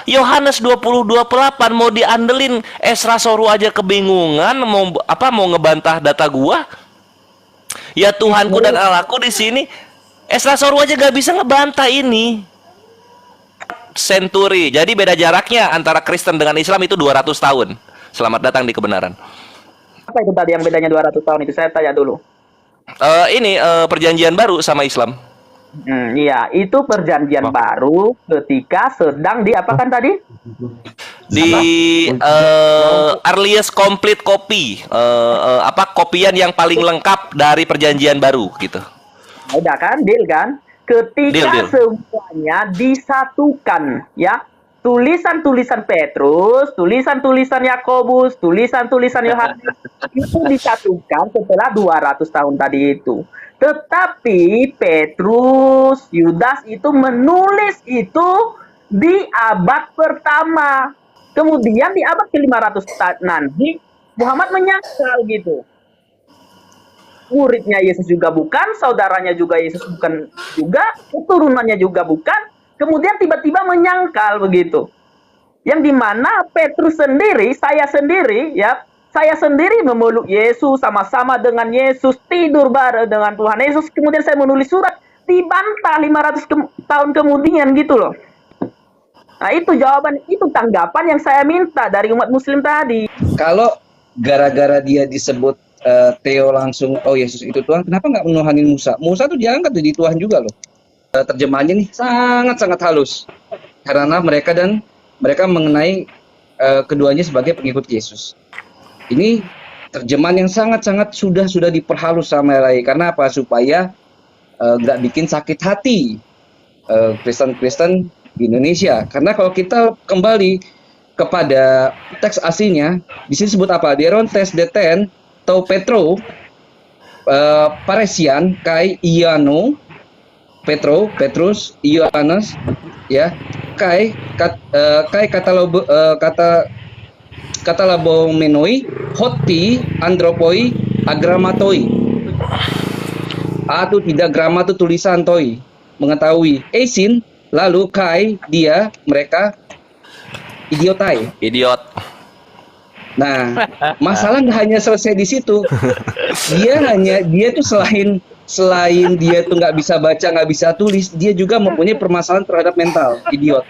Yohanes 20:28 mau diandelin, Esra Soru aja kebingungan mau ngebantah data gua. Ya Tuhanku dan Allahku di sini. Esra Soru aja gak bisa ngebantah ini. Century. Jadi beda jaraknya antara Kristen dengan Islam itu 200 tahun. Selamat datang di kebenaran. Apa itu tadi yang bedanya 200 tahun itu? Saya tanya dulu. Ini perjanjian baru sama Islam. Iya, itu perjanjian baru ketika sedang diapakan tadi? Di earliest complete copy, kopian yang paling lengkap dari perjanjian baru gitu. Udah kan, deal kan? Ketika Deal. semuanya disatukan, ya, tulisan-tulisan Petrus, tulisan-tulisan Yakobus, tulisan-tulisan Yohanes itu disatukan setelah 200 tahun tadi itu. Tetapi Petrus, Yudas itu menulis itu di abad pertama. Kemudian di abad ke-500 nanti Muhammad menyangkal gitu. Muridnya Yesus juga bukan, saudaranya juga Yesus bukan juga, keturunannya juga bukan, kemudian tiba-tiba menyangkal begitu. Yang dimana Petrus sendiri, saya sendiri memeluk Yesus, sama-sama dengan Yesus, tidur bareng dengan Tuhan Yesus, kemudian saya menulis surat, dibantah 500 tahun kemudian gitu loh. Nah itu jawaban, itu tanggapan yang saya minta dari umat muslim tadi. Kalau gara-gara dia disebut Theo langsung, oh Yesus itu Tuhan, kenapa nggak menuhanin Musa? Musa tuh diangkat jadi Tuhan juga loh. Terjemahannya nih sangat-sangat halus. Karena mereka mengenai keduanya sebagai pengikut Yesus. Ini terjemahan yang sangat-sangat sudah diperhalus sama LAI. Karena apa? Supaya nggak bikin sakit hati Kristen-Kristen di Indonesia. Karena kalau kita kembali kepada teks aslinya, di sini sebut apa? Dierontes deten atau Petro Paresian kai Iano Petrus Ioannes ya kai kata labomenoi hoti andropoi agramatoi atau tidak grama itu tulisan toi mengetahui esin lalu kai dia mereka Idiot. Nah, masalah nggak hanya selesai di situ. Dia tuh selain dia tuh nggak bisa baca, nggak bisa tulis, dia juga mempunyai permasalahan terhadap mental, idiot.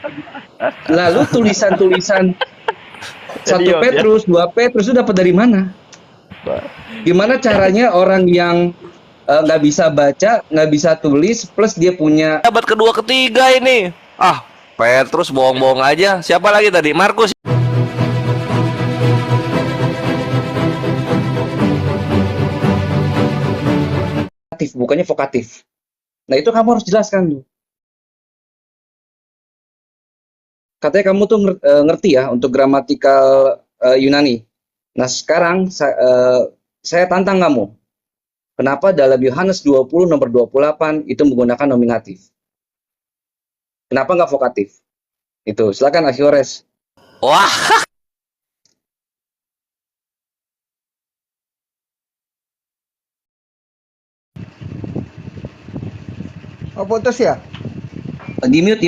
Lalu tulisan-tulisan 1 Petrus, 2 Petrus itu dapat dari mana? Gimana caranya orang yang nggak bisa baca, nggak bisa tulis, plus dia punya Abad kedua ketiga ini. Petrus bohong-bohong aja. Siapa lagi tadi? Markus. bukannya vokatif. Nah itu kamu harus jelaskan tuh. Katanya kamu tuh ngerti ya untuk gramatikal Yunani. Nah sekarang saya tantang kamu. Kenapa dalam Yohanes 20 nomor 28 itu menggunakan nominatif? Kenapa nggak vokatif? Itu silakan Achiores. Wah. Oh, putus ya? Di mute.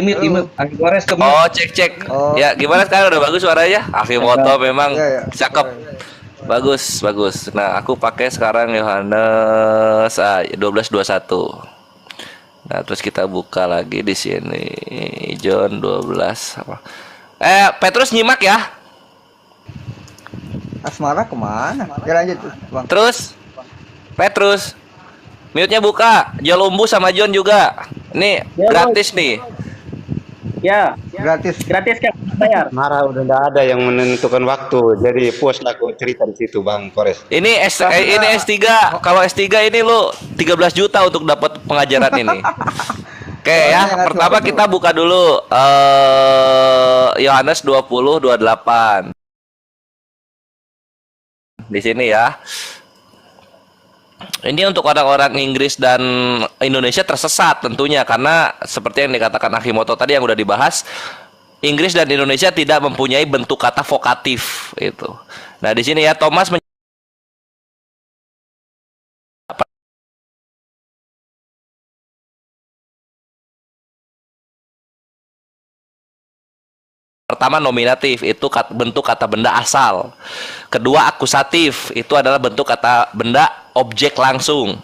Achiores ke mute. Oh, cek. Oh. Ya, gimana sekarang udah bagus suaranya? Akimoto memang Ya. cakep. Bagus. Nah, aku pakai sekarang Yohanes 12:21. Nah, terus kita buka lagi di sini John 12 apa? Petrus nyimak ya. Asmara kemana? Ya lanjut, Bang. Terus Petrus mute-nya buka. Jolumbu sama John juga. Ini Ya, gratis nih. Ya, Gratis. gratis kan, bayar. Marah udah nggak ada yang menentukan waktu, jadi puas aku cerita di situ, Bang Kores. Ini S3. Kalau S3 ini lu 13 juta untuk dapat pengajaran ini. Oke ya, pertama kita buka dulu Yohanes 20:28. Di sini ya. Ini untuk orang-orang Inggris dan Indonesia tersesat tentunya karena seperti yang dikatakan Akimoto tadi yang udah dibahas, Inggris dan Indonesia tidak mempunyai bentuk kata vokatif itu. Nah, di sini ya Thomas Pertama nominatif, itu bentuk kata benda asal. Kedua akusatif, itu adalah bentuk kata benda objek langsung.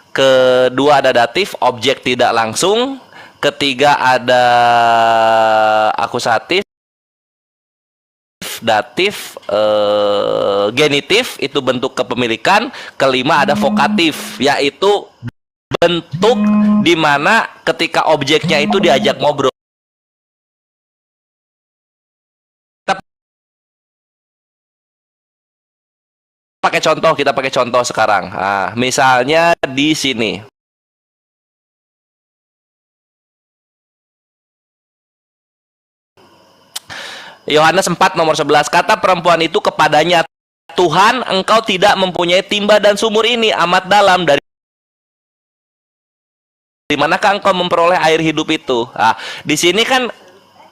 Kedua ada datif, objek tidak langsung. Ketiga ada akusatif, datif, genitif, itu bentuk kepemilikan. Kelima ada vokatif, yaitu bentuk di mana ketika objeknya itu diajak ngobrol. Kita pakai contoh sekarang. Nah, misalnya di sini. Yohanes 4 nomor 11, kata perempuan itu kepadanya, Tuhan, engkau tidak mempunyai timba dan sumur ini amat dalam, dari manakah engkau memperoleh air hidup itu? Nah, di sini kan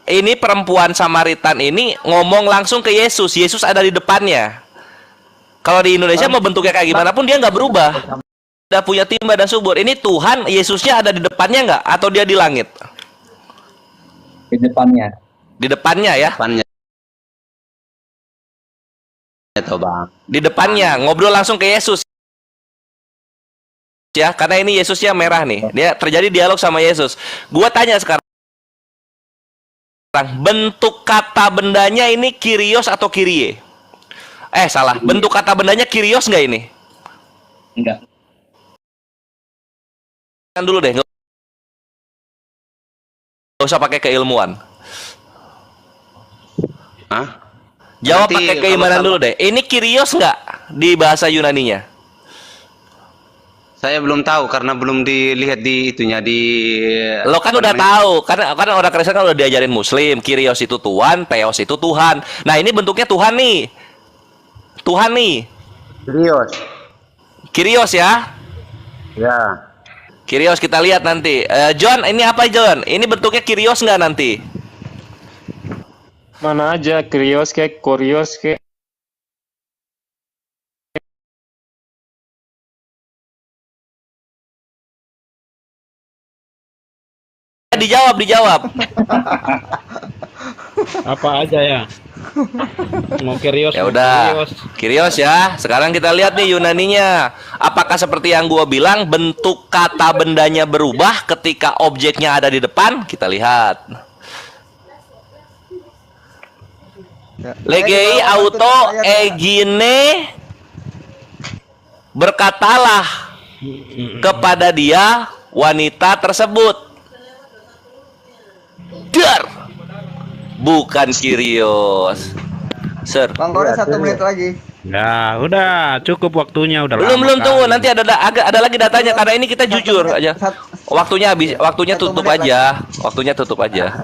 ini perempuan Samaritan ini ngomong langsung ke Yesus. Yesus ada di depannya. Kalau di Indonesia mau bentuknya kayak gimana pun dia nggak berubah. Tidak punya timba dan sumur. Ini Tuhan, Yesusnya ada di depannya nggak? Atau dia di langit? Di depannya. Di depannya ya? Depannya itu bang. Di depannya, ngobrol langsung ke Yesus. Ya, karena ini Yesusnya merah nih. Dia terjadi dialog sama Yesus. Gua tanya sekarang, bentuk kata bendanya ini Kyrios atau Kyrie? Salah. Bentuk kata bendanya Kyrios nggak ini? Enggak. Kan dulu deh, nggak usah pakai keilmuan. Hah? Jawab Nanti pakai kalau keimanan sama- dulu deh. Ini Kyrios nggak di bahasa Yunaninya? Saya belum tahu karena belum dilihat di itunya di. Lo kan apa udah namanya? tahu, karena orang Kristen kan udah diajarin Muslim, Kyrios itu Tuhan, Theos itu Tuhan. Nah ini bentuknya Tuhan nih, Tuhan nih, Serius. Kyrios ya, Ya. Kyrios kita lihat nanti. John, ini apa John? Ini bentuknya Kyrios nggak nanti? Mana aja, Krios kayak Korios kayak. Dijawab. Apa aja ya? Mau Kyrios, Ya mau udah, Kyrios. Kyrios ya. Sekarang kita lihat nih Yunaninya. Apakah seperti yang gua bilang, bentuk kata bendanya berubah ketika objeknya ada di depan? Kita lihat. Ya. Legei auto egine, berkatalah kepada dia wanita tersebut. Dar, bukan Kyrios. Sir, Bang Kores 1 menit lagi. Ya, udah cukup waktunya udah belum lama tunggu, kali. nanti ada lagi datanya karena ini kita jujur aja. Waktunya habis, waktunya 1 tutup menit aja. Waktunya tutup aja.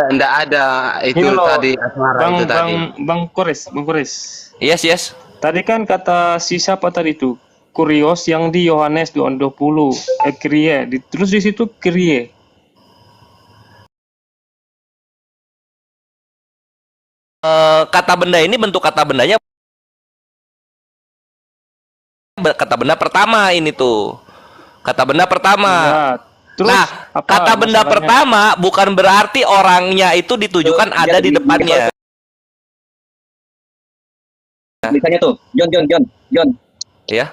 Nggak ada itu Ini loh, tadi asmara Bang, itu tadi. Bang Kores. Yes. Tadi kan kata si siapa tadi itu? Kurios yang di Yohanes 20, Kyrie. Terus di situ Kyrie. Kata benda ini bentuk kata bendanya kata benda pertama ini tuh. Kata benda pertama. Ya, terus Nah, apa kata benda masalahnya? pertama bukan berarti orangnya itu ditujukan ada di depannya. Misalnya tuh, John. Ya.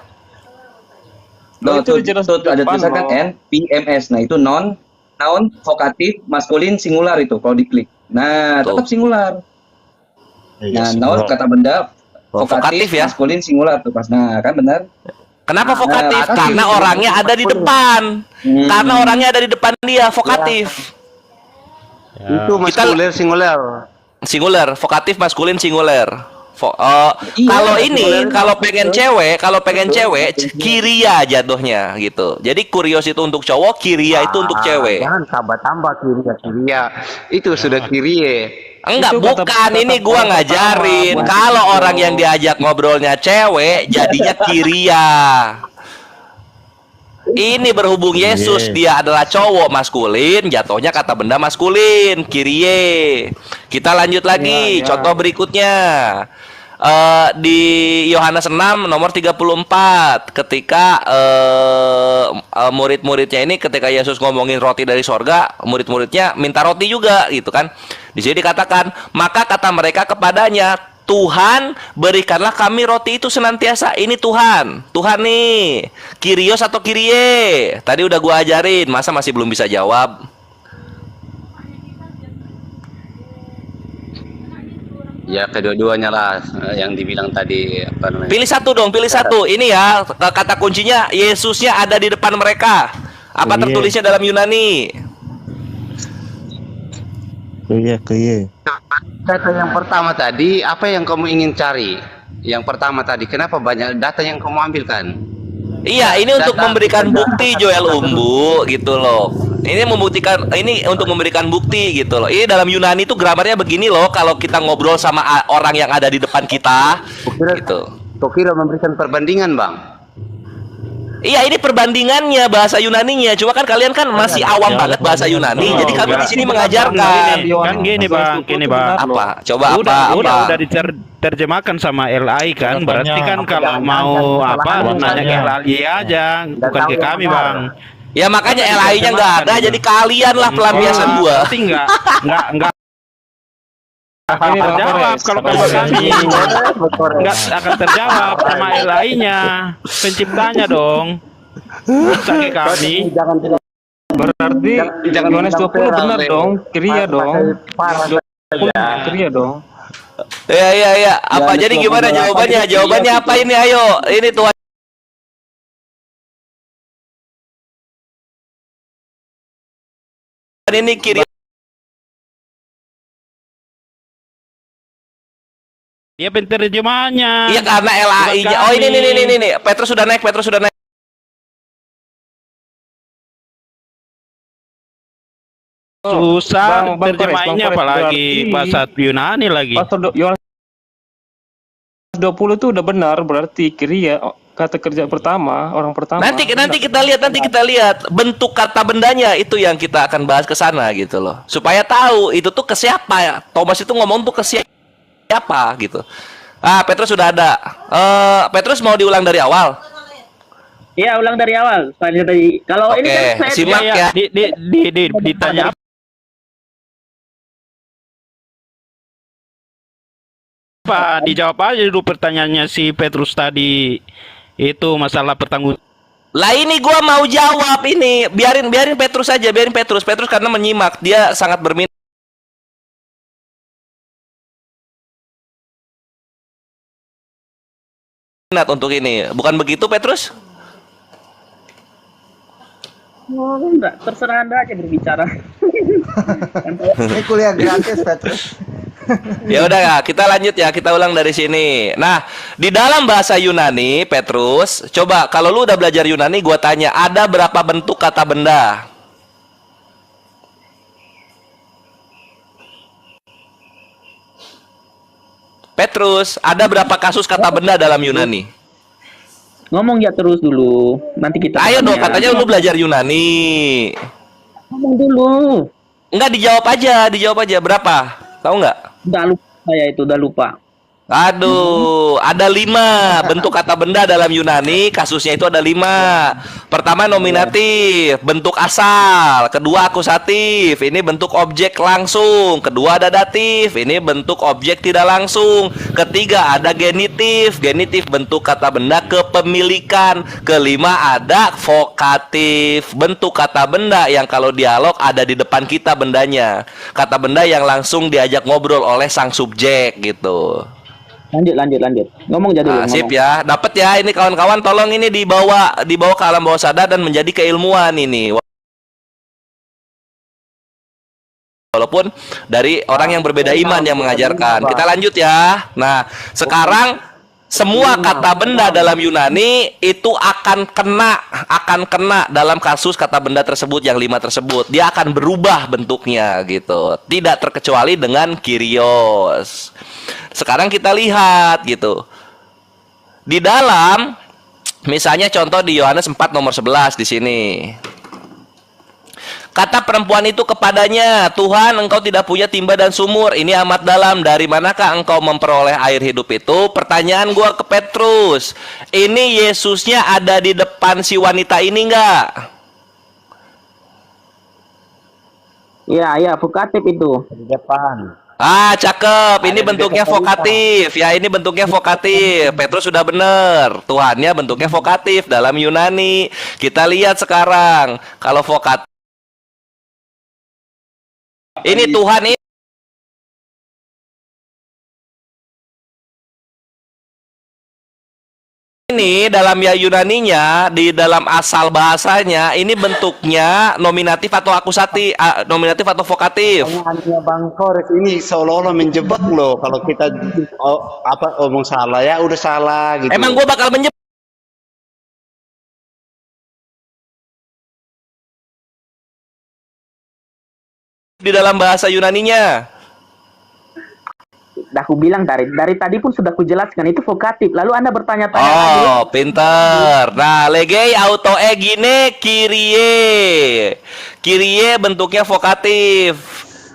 Oh, itu tuh, jelas tuh, ada depan, tulisan loh. N, P, M, S. Nah, itu noun, vokatif, maskulin, singular itu kalau diklik. Nah, Tuh. tetap singular. Iya, Nah, noun kata benda Vokatif ya. maskulin, singular tuh pas. Nah, kan benar. Kenapa vokatif? vokatif. Karena orangnya ada di depan. Karena orangnya ada di depan dia, vokatif. Ya. Itu maskuler singular. Singular, vokatif maskulin singular. Iya, Kalau ini, singular. kalau pengen cewek, kiria jatuhnya gitu. Jadi kurios itu untuk cowok, kiria itu untuk cewek. Jangan tambah kiria. Itu sudah kirie. Enggak, Itu kata- bukan. kata Ini gua pertama, ngajarin. buat Kalau itu. orang yang diajak ngobrolnya cewek, jadinya kiria. Ini berhubung Yesus, dia adalah cowok maskulin, jatuhnya kata benda maskulin, kirie. Kita lanjut lagi, Ya. contoh berikutnya. di Yohanes 6 nomor 34 ketika murid-muridnya ini ketika Yesus ngomongin roti dari sorga, murid-muridnya minta roti juga gitu kan. Di sini dikatakan, maka kata mereka kepadanya, Tuhan, berikanlah kami roti itu senantiasa. Ini Tuhan, Tuhan nih, Kyrios atau Kyrie? Tadi udah gua ajarin, masa masih belum bisa jawab? Ya kedua-duanya lah yang dibilang tadi apa namanya. Pilih satu dong, pilih satu. Ini ya, kata kuncinya Yesusnya ada di depan mereka. Apa tertulisnya dalam Yunani? Data yang pertama tadi, apa yang kamu ingin cari? Yang pertama tadi, kenapa banyak data yang kamu ambilkan? Iya, ini untuk memberikan bukti Joel Umbu gitu loh. Ini membuktikan, ini untuk memberikan bukti gitu loh. Ini dalam Yunani tuh gramarnya begini loh. Kalau kita ngobrol sama orang yang ada di depan kita, gitu. Kau kira memberikan perbandingan, Bang? Iya, ini perbandingannya bahasa Yunaninya. Cuma kan kalian kan masih awam banget bahasa Yunani. Jadi kami di sini mengajarkan. Kan gini bang, Apa? Coba udah diterjemahkan sama LI kan. Berarti kan kalau mau apa nanya ke LI aja, bukan ke kami bang. Ya makanya LI-nya nggak ada. Jadi kalian lah pelampiasan gua. Berarti nggak akan terjawab kalau sama kami, nggak akan terjawab sama LI-nya, penciptanya dong. Masa ke kami? Berarti Yohanes 20 benar dong, Kyrie dong. 20 Kyrie dong. Ya. Apa jadi gimana jawabannya? Jawabannya apa ini? Ayo, ini Tuhan. Ini kiri. Dia penterjemahnya. Iya karena LAI-nya. Oh ini. Petrus sudah naik. Susah Bang terjemahinnya Kores, apalagi berarti bahasa Yunani lagi. Pasal Yohanes 20 itu udah benar, berarti Kyrie kata kerja pertama, orang pertama. Nanti kita lihat bentuk kata bendanya itu yang kita akan bahas ke sana gitu loh. Supaya tahu itu tuh ke siapa ya. Thomas itu ngomong tuh ke siapa gitu. Petrus sudah ada. Petrus mau diulang dari awal. Iya, ulang dari awal. Soalnya tadi kalau ini kan saya simak ya. Ditanya apa? Dijawab aja dulu pertanyaannya si Petrus tadi. Itu masalah pertanggung. Lah ini gua mau jawab ini. Biarin Petrus aja, Petrus karena menyimak. Dia sangat berminat untuk ini. Bukan begitu Petrus? Oh, enggak, terserah Anda aja berbicara. Ini kuliah gratis, Petrus. Ya udah ya, kita lanjut ya, kita ulang dari sini. Nah, di dalam bahasa Yunani, Petrus, coba kalau lu udah belajar Yunani, gua tanya, ada berapa bentuk kata benda? Petrus, ada berapa kasus kata benda dalam Yunani? Ngomong ya terus dulu. Nanti kita Ayo dong, tanya. katanya lu belajar Yunani. Ngomong dulu. Enggak, dijawab aja. Berapa? Tahu nggak? Udah lupa saya itu, udah lupa. Aduh, ada 5 bentuk kata benda dalam Yunani. Kasusnya itu ada 5. Pertama nominatif, bentuk asal. Kedua akusatif, ini bentuk objek langsung. Kedua ada datif, ini bentuk objek tidak langsung. Ketiga ada genitif, bentuk kata benda kepemilikan. Kelima ada vokatif, bentuk kata benda yang kalau dialog ada di depan kita bendanya. Kata benda yang langsung diajak ngobrol oleh sang subjek gitu. Lanjut. Ngomong jadi dulu. Sip ya, dapat ya ini kawan-kawan, tolong ini dibawa ke alam bawah sadar dan menjadi keilmuan ini. Walaupun dari orang yang berbeda iman yang mengajarkan. Kita lanjut ya. Nah, sekarang semua kata benda dalam Yunani itu akan kena dalam kasus kata benda tersebut yang 5 tersebut. Dia akan berubah bentuknya gitu. Tidak terkecuali dengan Kyrios. Sekarang kita lihat gitu. Di dalam misalnya contoh di Yohanes 4 nomor 11 di sini. Kata perempuan itu kepadanya, Tuhan, engkau tidak punya timba dan sumur, ini amat dalam, dari manakah engkau memperoleh air hidup itu? Pertanyaan gua ke Petrus, ini Yesusnya ada di depan si wanita ini enggak? Iya, vokatif itu. Di depan. Ah, cakep. Ini bentuknya vokatif. Ya, ini bentuknya vokatif. Petrus sudah benar. Tuhannya bentuknya vokatif dalam Yunani. Kita lihat sekarang. Kalau vokatif ini Tuhan ini dalam ya Yunaninya, di dalam asal bahasanya ini bentuknya nominatif atau akusatif, nominatif atau vokatif. Hanya Bang Kores ini seolah-olah menjebak loh. Kalau kita omong salah ya udah salah gitu. Emang gua bakal menjebak di dalam bahasa Yunaninya. Dah aku bilang dari tadi pun sudah aku jelaskan itu vokatif. Lalu Anda bertanya-tanya lagi. Oh, pinter. Nah, legei auto gine Kyrie. Kyrie bentuknya vokatif.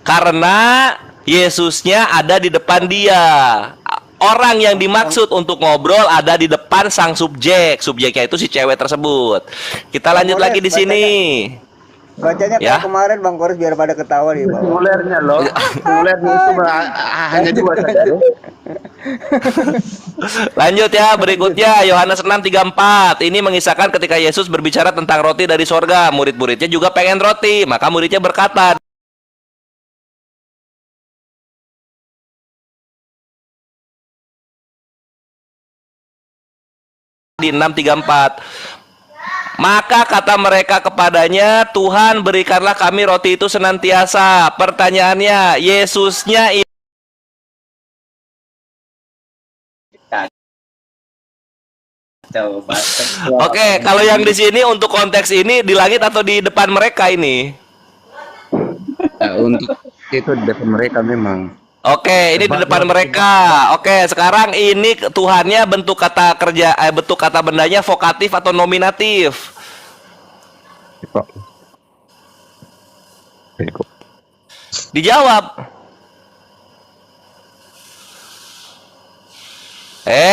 Karena Yesusnya ada di depan dia. Orang yang dimaksud untuk ngobrol ada di depan sang subjek. Subjeknya itu si cewek tersebut. Kita lanjut lagi di sini. Bacanya Ya. kayak kemarin Bang Kores biar pada ketawa di bawah. Singulernya loh. Singulernya itu hanya dua saja. Lanjut ya, berikutnya Yohanes 6:34. Ini mengisahkan ketika Yesus berbicara tentang roti dari sorga. Murid-muridnya juga pengen roti, maka muridnya berkata, di 6:34. Maka kata mereka kepadanya, Tuhan berikanlah kami roti itu senantiasa. Pertanyaannya, Yesusnya Oke, kalau yang di sini untuk konteks ini di langit atau di depan mereka ini? Untuk itu di depan mereka memang. Oke, ini di depan mereka. Oke, sekarang ini Tuhannya bentuk kata kerja, bentuk kata bendanya vokatif atau nominatif? Dijawab.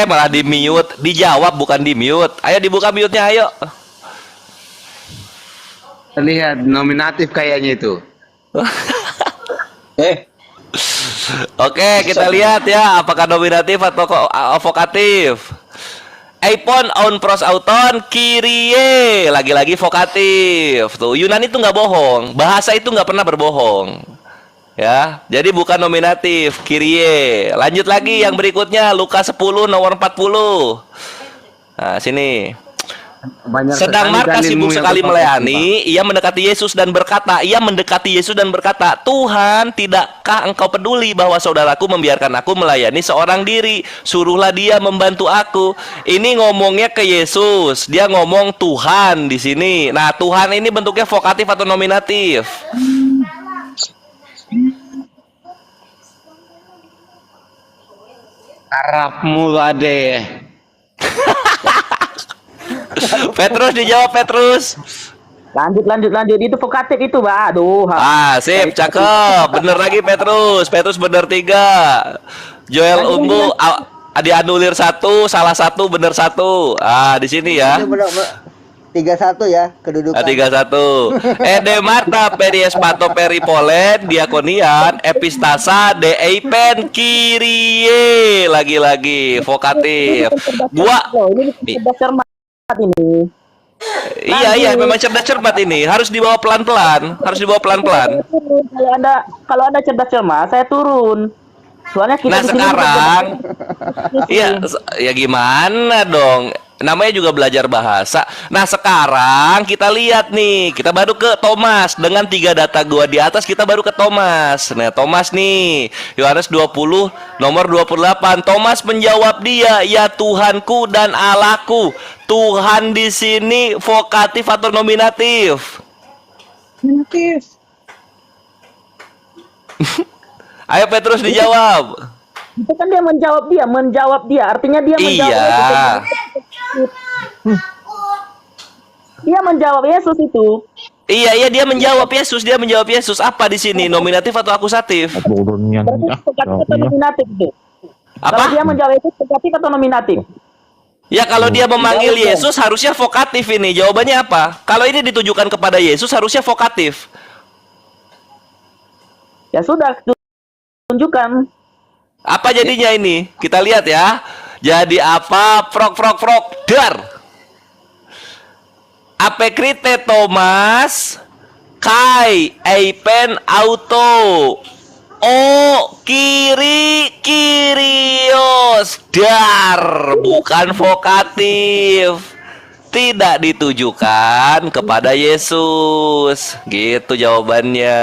Malah di mute. Dijawab bukan di mute. Ayo dibuka mute-nya, ayo. Lihat nominatif kayaknya itu. Oke, kita lihat ya apakah nominatif atau vokatif. Eipon on pros auton Kyrie, lagi-lagi vokatif. Tuh, Yunani itu nggak bohong, bahasa itu nggak pernah berbohong. Ya, jadi bukan nominatif, Kyrie. Lanjut lagi yang berikutnya, Lukas 10 nomor 40. Nah, sini. Sedang Marta sibuk sekali melayani, ia mendekati Yesus dan berkata, Tuhan, tidakkah engkau peduli bahwa saudaraku membiarkan aku melayani seorang diri? Suruhlah dia membantu aku. Ini ngomongnya ke Yesus, dia ngomong Tuhan di sini. Nah, Tuhan ini bentuknya vokatif atau nominatif? Arabmu ade. Petrus dijawab, Petrus. Lanjut itu vokatif itu, Pak. Aduh. Sip, cakep. Bener lagi Petrus. Petrus bener 3. Joel unggul dianulir 1, salah 1, bener 1. Di sini ya. 3-1 ya kedudukan. 3-1. Ede Marta Peries Pato Peripolen Diakonian Epistasa De Eipen Kyrie. Lagi-lagi vokatif. Gua Ini cermat ini. Iya, memang cerdas cermat ini. Harus dibawa pelan-pelan. Kalau Anda cerdas cermat, saya turun. Soalnya kita Nah, di sini sekarang ya gimana dong? Namanya juga belajar bahasa. Nah, sekarang kita lihat nih. Kita baru ke Thomas. Dengan 3 data gua di atas, kita baru ke Thomas. Nah, Thomas nih. Yohanes 20 nomor 28. Thomas menjawab dia, "Ya Tuhanku dan Allahku." Tuhan di sini vokatif atau nominatif? Nominatif. Ayo Petrus dijawab. Itu kan dia menjawab dia. Artinya dia menjawab. Iya. Dia menjawab Yesus itu. Iya, iya, dia menjawab Yesus, dia menjawab Yesus. Apa di sini? Nominatif atau akusatif? Berarti vokatif atau nominatif itu? Kalau Apa? dia menjawab itu vokatif atau nominatif? Ya kalau dia memanggil Yesus harusnya vokatif ini. Jawabannya apa? Kalau ini ditujukan kepada Yesus harusnya vokatif. Ya sudah, tunjukkan. Apa jadinya ini? Kita lihat ya. Jadi apa? Frog, frog, frog, dar. Apekrite Thomas, Kai, Eipen, Auto, O, kiri, kirios, dar. Bukan vokatif. Tidak ditujukan kepada Yesus. Gitu jawabannya.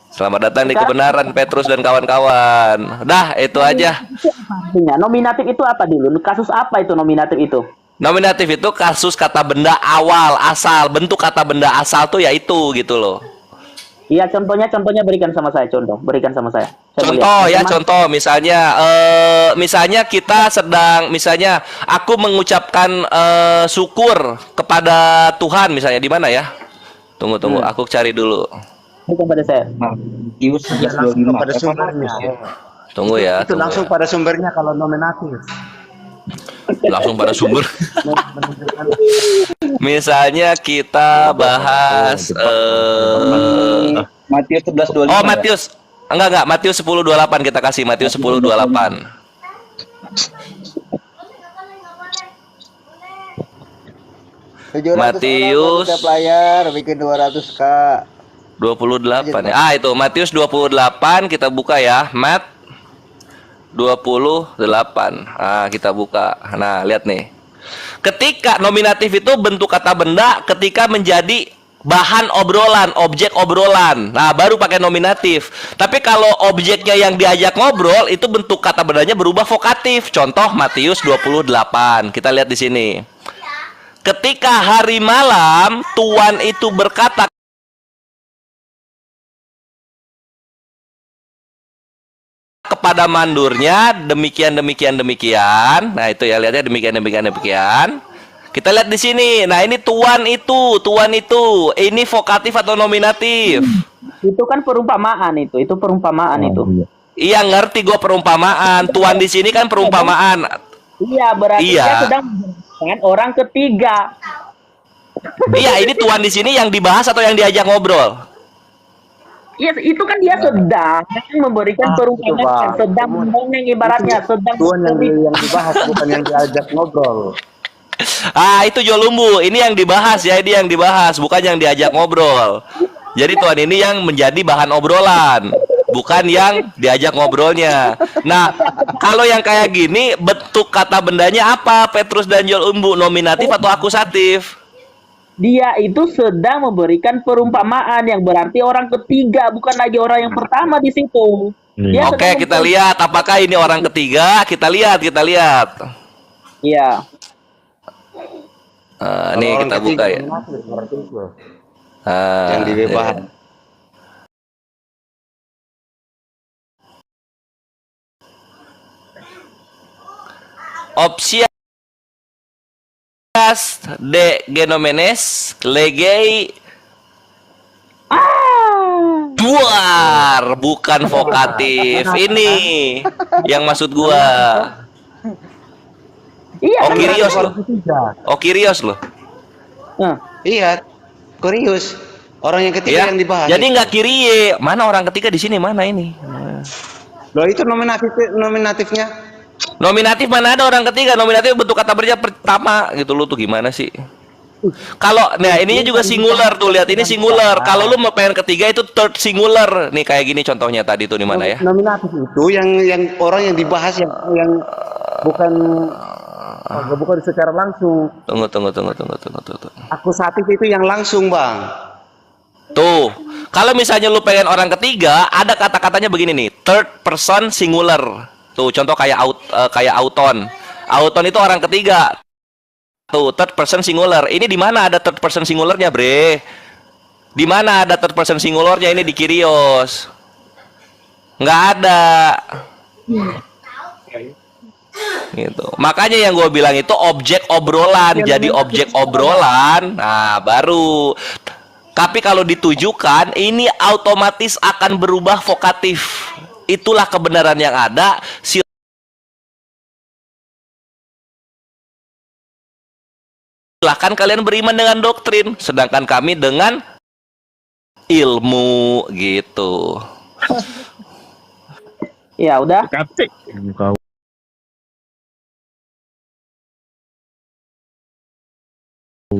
Selamat datang di kebenaran Petrus dan kawan-kawan. Dah, itu aja. Artinya, nominatif itu apa dulu? Kasus apa itu nominatif itu? Nominatif itu kasus kata benda awal, asal. Bentuk kata benda asal tuh ya itu gitu loh. Iya, contohnya berikan sama saya, berikan sama saya. Saya mau Contoh lihat. ya, Bagaimana? contoh misalnya misalnya kita sedang misalnya aku mengucapkan syukur kepada Tuhan misalnya di mana ya? Tunggu, aku cari dulu. Berikan pada saya. Matius Langsung 11:25. pada sumbernya. Tunggu ya. Itu tunggu langsung ya. pada sumbernya kalau nominatif. Langsung pada sumber. Misalnya kita bahas Matius 11:25. oh Matius. Enggak, Matius 10:28 kita kasih Matius 10:28. Matius Setiap layar bikin 200K. 28 ya. Ah, itu Matius 28 kita buka ya. Mat 28. Ah, kita buka. Nah, lihat nih. Ketika nominatif itu bentuk kata benda ketika menjadi bahan obrolan, objek obrolan. Nah, baru pakai nominatif. Tapi kalau objeknya yang diajak ngobrol itu bentuk kata bendanya berubah vokatif. Contoh Matius 28. Kita lihat di sini. Ketika hari malam Tuan itu berkata kepada mandurnya demikian. Nah, itu ya lihatnya demikian. Kita lihat di sini. Nah, ini tuan itu. Ini vokatif atau nominatif? Itu kan perumpamaan itu. Itu perumpamaan itu. Iya, ngerti gua perumpamaan. Tuan di sini kan perumpamaan. Iya, berarti Iya. dia sedang menjelaskan orang ketiga. Iya, ini tuan di sini yang dibahas atau yang diajak ngobrol? Iya, itu kan dia sedang memberikan perumpamaan, sedang mendongeng ibaratnya, sedang Tuhan yang dibahas bukan yang diajak ngobrol. Ah, itu Jolumbu. Ini yang dibahas ya, ini yang dibahas, bukan yang diajak ngobrol. Jadi tuan ini yang menjadi bahan obrolan, bukan yang diajak ngobrolnya. Nah, kalau yang kayak gini, bentuk kata bendanya apa? Petrus dan Jolumbu, nominatif atau akusatif? dia itu sedang memberikan perumpamaan yang berarti orang ketiga, bukan lagi orang yang pertama di situ. Dia Oke, sedang kita lihat apakah ini orang ketiga. Kita lihat. Iya. Nih kita buka ya. Yang dibebas. Opsias de genomenes legei duar, bukan vokatif. Ini yang maksud gua. Iya. Oh, Kyrios loh. Oh, Kyrios loh. Nah, Iya, Kurius. Orang yang ketiga Ya. yang dibahas. Jadi nggak Kyrie. Mana orang ketiga di sini? Mana ini? Loh, itu nominatifnya. Nominatif mana ada orang ketiga? Nominatif bentuk kata kerja pertama gitu. Lu tuh gimana sih? Kalau nah ininya juga singular tuh, lihat ini singular. Kalau lu mau pengen ketiga itu third singular. Nih kayak gini contohnya tadi tuh di mana ya? Nominatif itu yang orang yang dibahas yang bukan secara langsung. Tunggu. Akusatif itu yang langsung, Bang. Tuh. Kalau misalnya lu pengen orang ketiga, ada kata-katanya begini nih, third person singular. Tuh, contoh kayak auton. Auton itu orang ketiga. Tuh, third person singular. Ini di mana ada third person singularnya, Bre? Di mana ada third person singularnya ini di Kyrios? Nggak ada. Gitu. Makanya yang gue bilang itu objek obrolan, jadi objek obrolan. Nah, baru. Tapi kalau ditujukan, ini otomatis akan berubah vokatif. Itulah kebenaran yang ada. Silahkan kalian beriman dengan doktrin, sedangkan kami dengan ilmu gitu. Ya udah.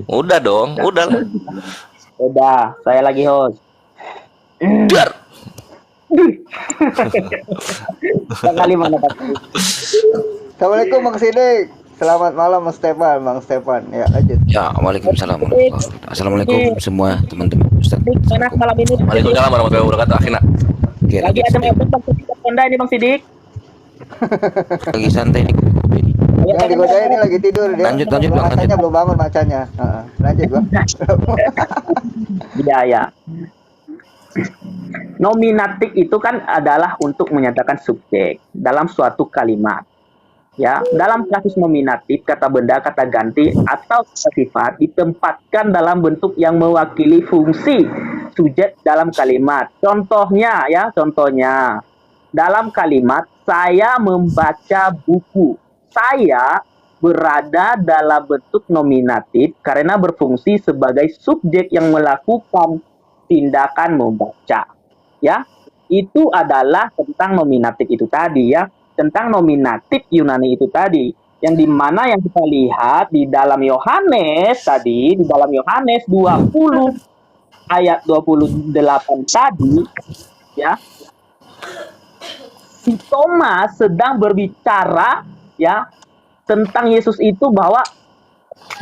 Udah dong, udah lah. Udah, saya lagi host. Dar. Sekali mendapat. Assalamualaikum Bang Sidik. Selamat malam Bang Stefan, Bang Stefan. Ya, lanjut. Ya, waalaikumsalam. Assalamualaikum semua teman-teman Ustaz. Mana malam ini? Waalaikumsalam warahmatullahi wabarakatuh. Akhirnya. Oke, Lagi ada apa Anda ini Bang Sidik? lagi santai nih. Yang digodain ini lagi tidur dia. Lanjut, Bang. Macanya belum bangun macanya. Lanjut Bang. Iya, ya. Nominatif itu kan adalah untuk menyatakan subjek dalam suatu kalimat. Ya, dalam kasus nominatif kata benda, kata ganti atau kata sifat ditempatkan dalam bentuk yang mewakili fungsi subjek dalam kalimat. Contohnya ya, contohnya dalam kalimat saya membaca buku. Saya berada dalam bentuk nominatif karena berfungsi sebagai subjek yang melakukan tindakan membaca. Ya, itu adalah tentang nominatif itu tadi ya. Tentang nominatif Yunani itu tadi, yang dimana yang kita lihat di dalam Yohanes tadi, di dalam Yohanes 20 ayat 28 tadi, ya, si Thomas sedang berbicara ya tentang Yesus itu, bahwa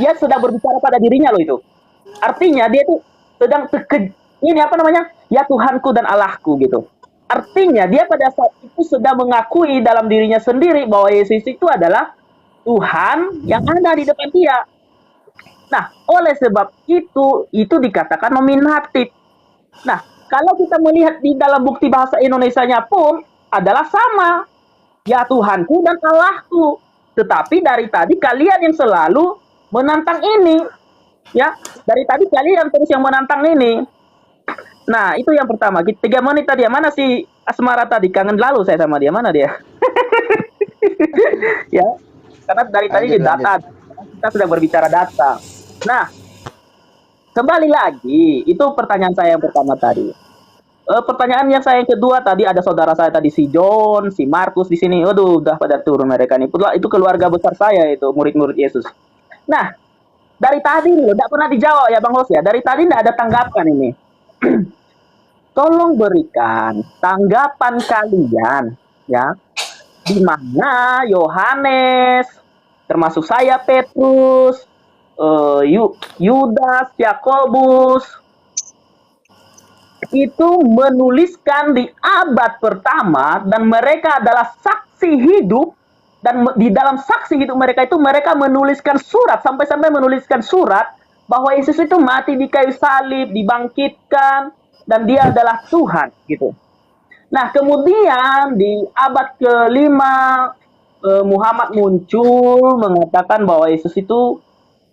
dia sedang berbicara pada dirinya loh itu. Artinya dia itu sedang ini apa namanya? Ya Tuhanku dan Allahku gitu. Artinya dia pada saat itu sedang mengakui dalam dirinya sendiri bahwa Yesus itu adalah Tuhan yang ada di depan dia. Nah, oleh sebab itu dikatakan nominatif. Nah, kalau kita melihat di dalam bukti bahasa Indonesianya pun adalah sama. Ya Tuhanku dan Allahku. Tetapi dari tadi kalian yang selalu menantang ini. Ya, dari tadi kalian terus yang menantang ini. Nah, itu yang pertama. 3 menit tadi. Mana si Asmara tadi? Kangen lalu saya sama dia. Mana dia? Ya, karena dari tadi di data. Kita sudah berbicara data. Nah, kembali lagi. Itu pertanyaan saya yang pertama tadi. Pertanyaan yang saya yang kedua tadi, ada saudara saya tadi, si John, si Markus di sini. Waduh, udah pada turun mereka nih. Itu keluarga besar saya itu, murid-murid Yesus. Nah, dari tadi nih, tidak pernah dijawab ya Bang Hos ya. Dari tadi tidak ada tanggapan ini. Tolong berikan tanggapan kalian ya, di mana Yohanes, termasuk saya Petrus, Yudas, Yakobus itu menuliskan di abad pertama, dan mereka adalah saksi hidup, dan di dalam saksi hidup mereka itu mereka menuliskan surat, sampai-sampai menuliskan surat bahwa Yesus itu mati di kayu salib, dibangkitkan, dan dia adalah Tuhan gitu. Nah, kemudian di abad ke-5 Muhammad muncul mengatakan bahwa Yesus itu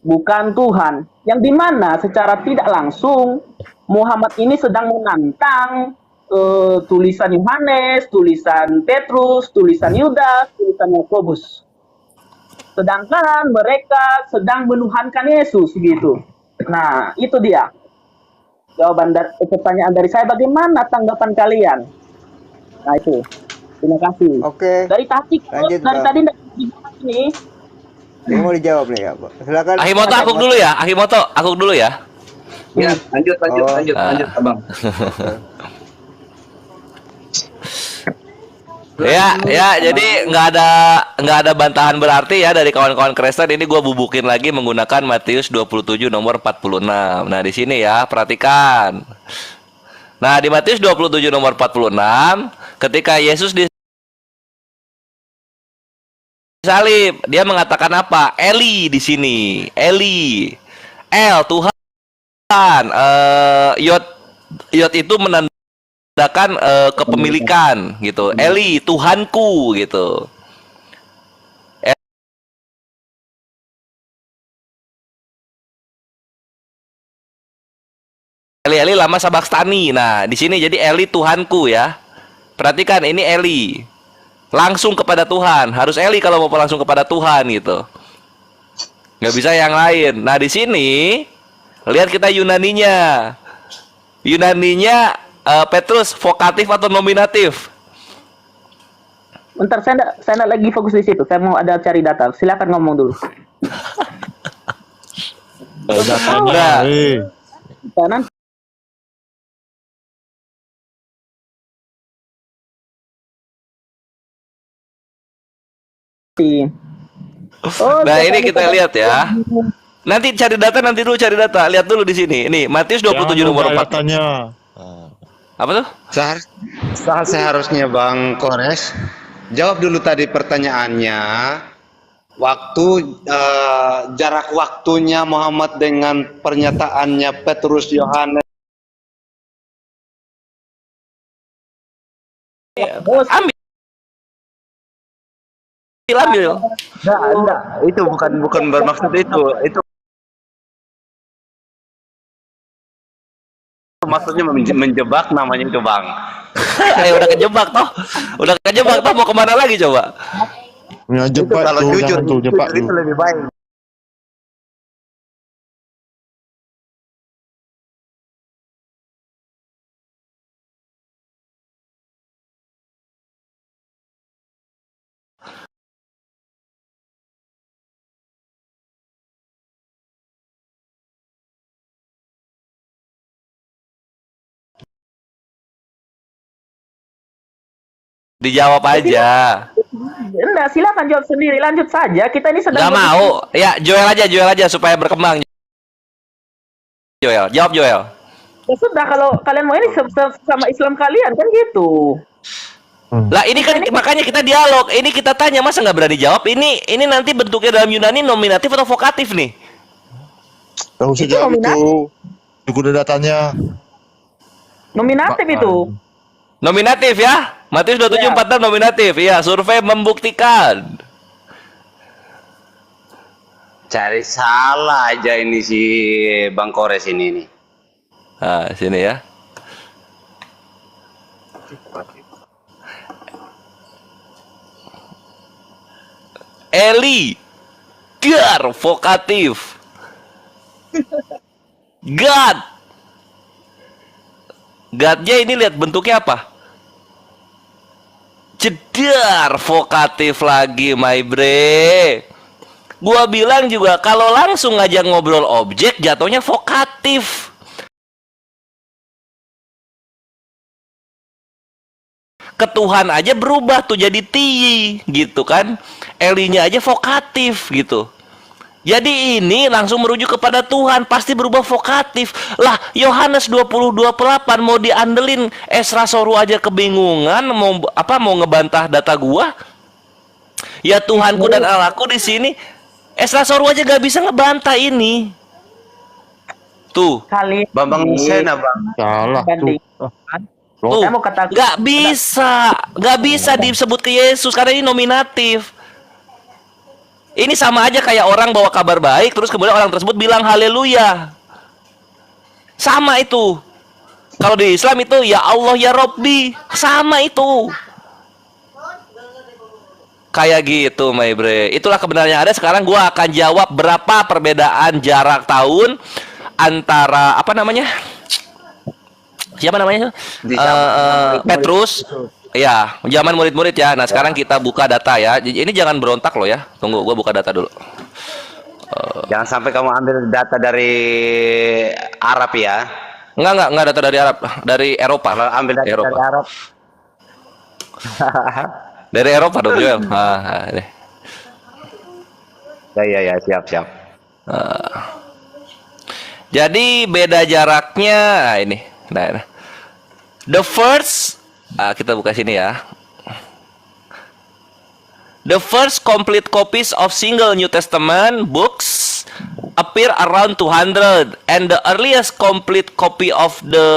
bukan Tuhan, yang dimana secara tidak langsung Muhammad ini sedang menantang tulisan Yohanes, tulisan Petrus, tulisan Yudas, tulisan Yakobus. Sedangkan mereka sedang menuhankan Yesus gitu. Nah, itu dia jawaban pertanyaan dari saya. Bagaimana tanggapan kalian? Nah, itu. Terima kasih. Oke. Dari tadi, Lanjut, dari Bang. tadi nih. Ini mau dijawab nih ya, Pak. Silakan. Ahimoto akuk dulu ya, Ahimoto akuk dulu ya. Ya, lanjut, Abang. Ya, jadi nggak ada bantahan berarti ya dari kawan-kawan Kristen. Ini gue bubukin lagi menggunakan Matius 27 nomor 46. Nah, di sini ya, perhatikan. Nah, di Matius 27 nomor 46, ketika Yesus disalib, dia mengatakan apa? Eli di sini. Eli. Tuhan. Yod itu menandakan kepemilikan gitu. Eli, Tuhanku gitu. Eli lama sabakstani. Nah, di sini jadi Eli Tuhanku ya. Perhatikan ini Eli. Langsung kepada Tuhan. Harus Eli kalau mau langsung kepada Tuhan gitu. Nggak bisa yang lain. Nah, di sini lihat kita Yunaninya. Yunaninya Petrus vokatif atau nominatif? Bentar, saya nggak lagi fokus di situ. Saya mau ada cari data. Silakan ngomong dulu. Nah, Kanan. Oh, nah ini kita lihat ya. Nanti cari data, nanti dulu cari data. Lihat dulu di sini. Ini Matius 27 nomor 4. Apa tuh? Seharusnya Bang Kores jawab dulu tadi pertanyaannya. Waktu jarak waktunya Muhammad dengan pernyataannya Petrus Yohanes. Ambil. Enggak, itu bukan bermaksud itu. Itu maksudnya menjebak namanya itu, Bang. Ayo udah kejebak toh. Udah kejebak toh, mau kemana lagi coba? Ya, jebak Kalau tuh, jujur, jangan tuh, jebak itu tuh. lebih baik. Dijawab aja. Enggak, silakan jawab sendiri. Lanjut saja. Kita ini sedang Gak mau. Ya, Joel aja supaya berkembang. Joel, jawab Joel. Ya sudah, kalau kalian mau ini sama Islam kalian kan gitu. Lah ini kan makanya kita dialog. Ini kita tanya, masa nggak berani jawab? Ini nanti bentuknya dalam Yunani nominatif atau vokatif nih? Gak usah jawab itu. Tunggu datanya. Nominatif itu. Nominatif ya? Matius 27:46 nominatif. Iya, survei membuktikan. Cari salah aja ini si Bang Kores ini nih. Nah, sini ya. Eli Gar vokatif. God. Godnya ini lihat bentuknya apa? Jedar vokatif lagi, my bre. Gua bilang juga kalau langsung ngajak ngobrol objek jatuhnya vokatif. Ketuhan aja berubah tuh jadi tiyi gitu kan. Elinya aja vokatif gitu. Jadi ini langsung merujuk kepada Tuhan, pasti berubah vokatif. Lah, Yohanes 20:28 mau diandelin, Esra Soru aja kebingungan mau ngebantah data gua. Ya Tuhanku dan Allahku di sini. Esra Soru aja gak bisa ngebantah ini. Tuh. Kali Bambang Sena, Bang. Salah tuh. Tuh. Saya mau katakan Gak bisa disebut ke Yesus karena ini nominatif. Ini sama aja kayak orang bawa kabar baik, terus kemudian orang tersebut bilang haleluya. Sama itu. Kalau di Islam itu ya Allah ya Robbi. Sama itu. Kayak gitu, my bre. Itulah kebenarannya ada. Sekarang gua akan jawab berapa perbedaan jarak tahun antara apa namanya? Siapa namanya? Petrus. Ya, zaman murid-murid ya. Nah, sekarang kita buka data ya. Ini jangan berontak loh ya. Tunggu, gua buka data dulu. Jangan sampai kamu ambil data dari Arab ya. Enggak data dari Arab, dari Eropa. Kalau ambil data Eropa. dari Arab. Dari Eropa dong, Joel. Ini. Ya, siap. Jadi beda jaraknya ini. Nah. The first kita buka sini ya. The first complete copies of single New Testament books appear around 200 and the earliest complete copy of the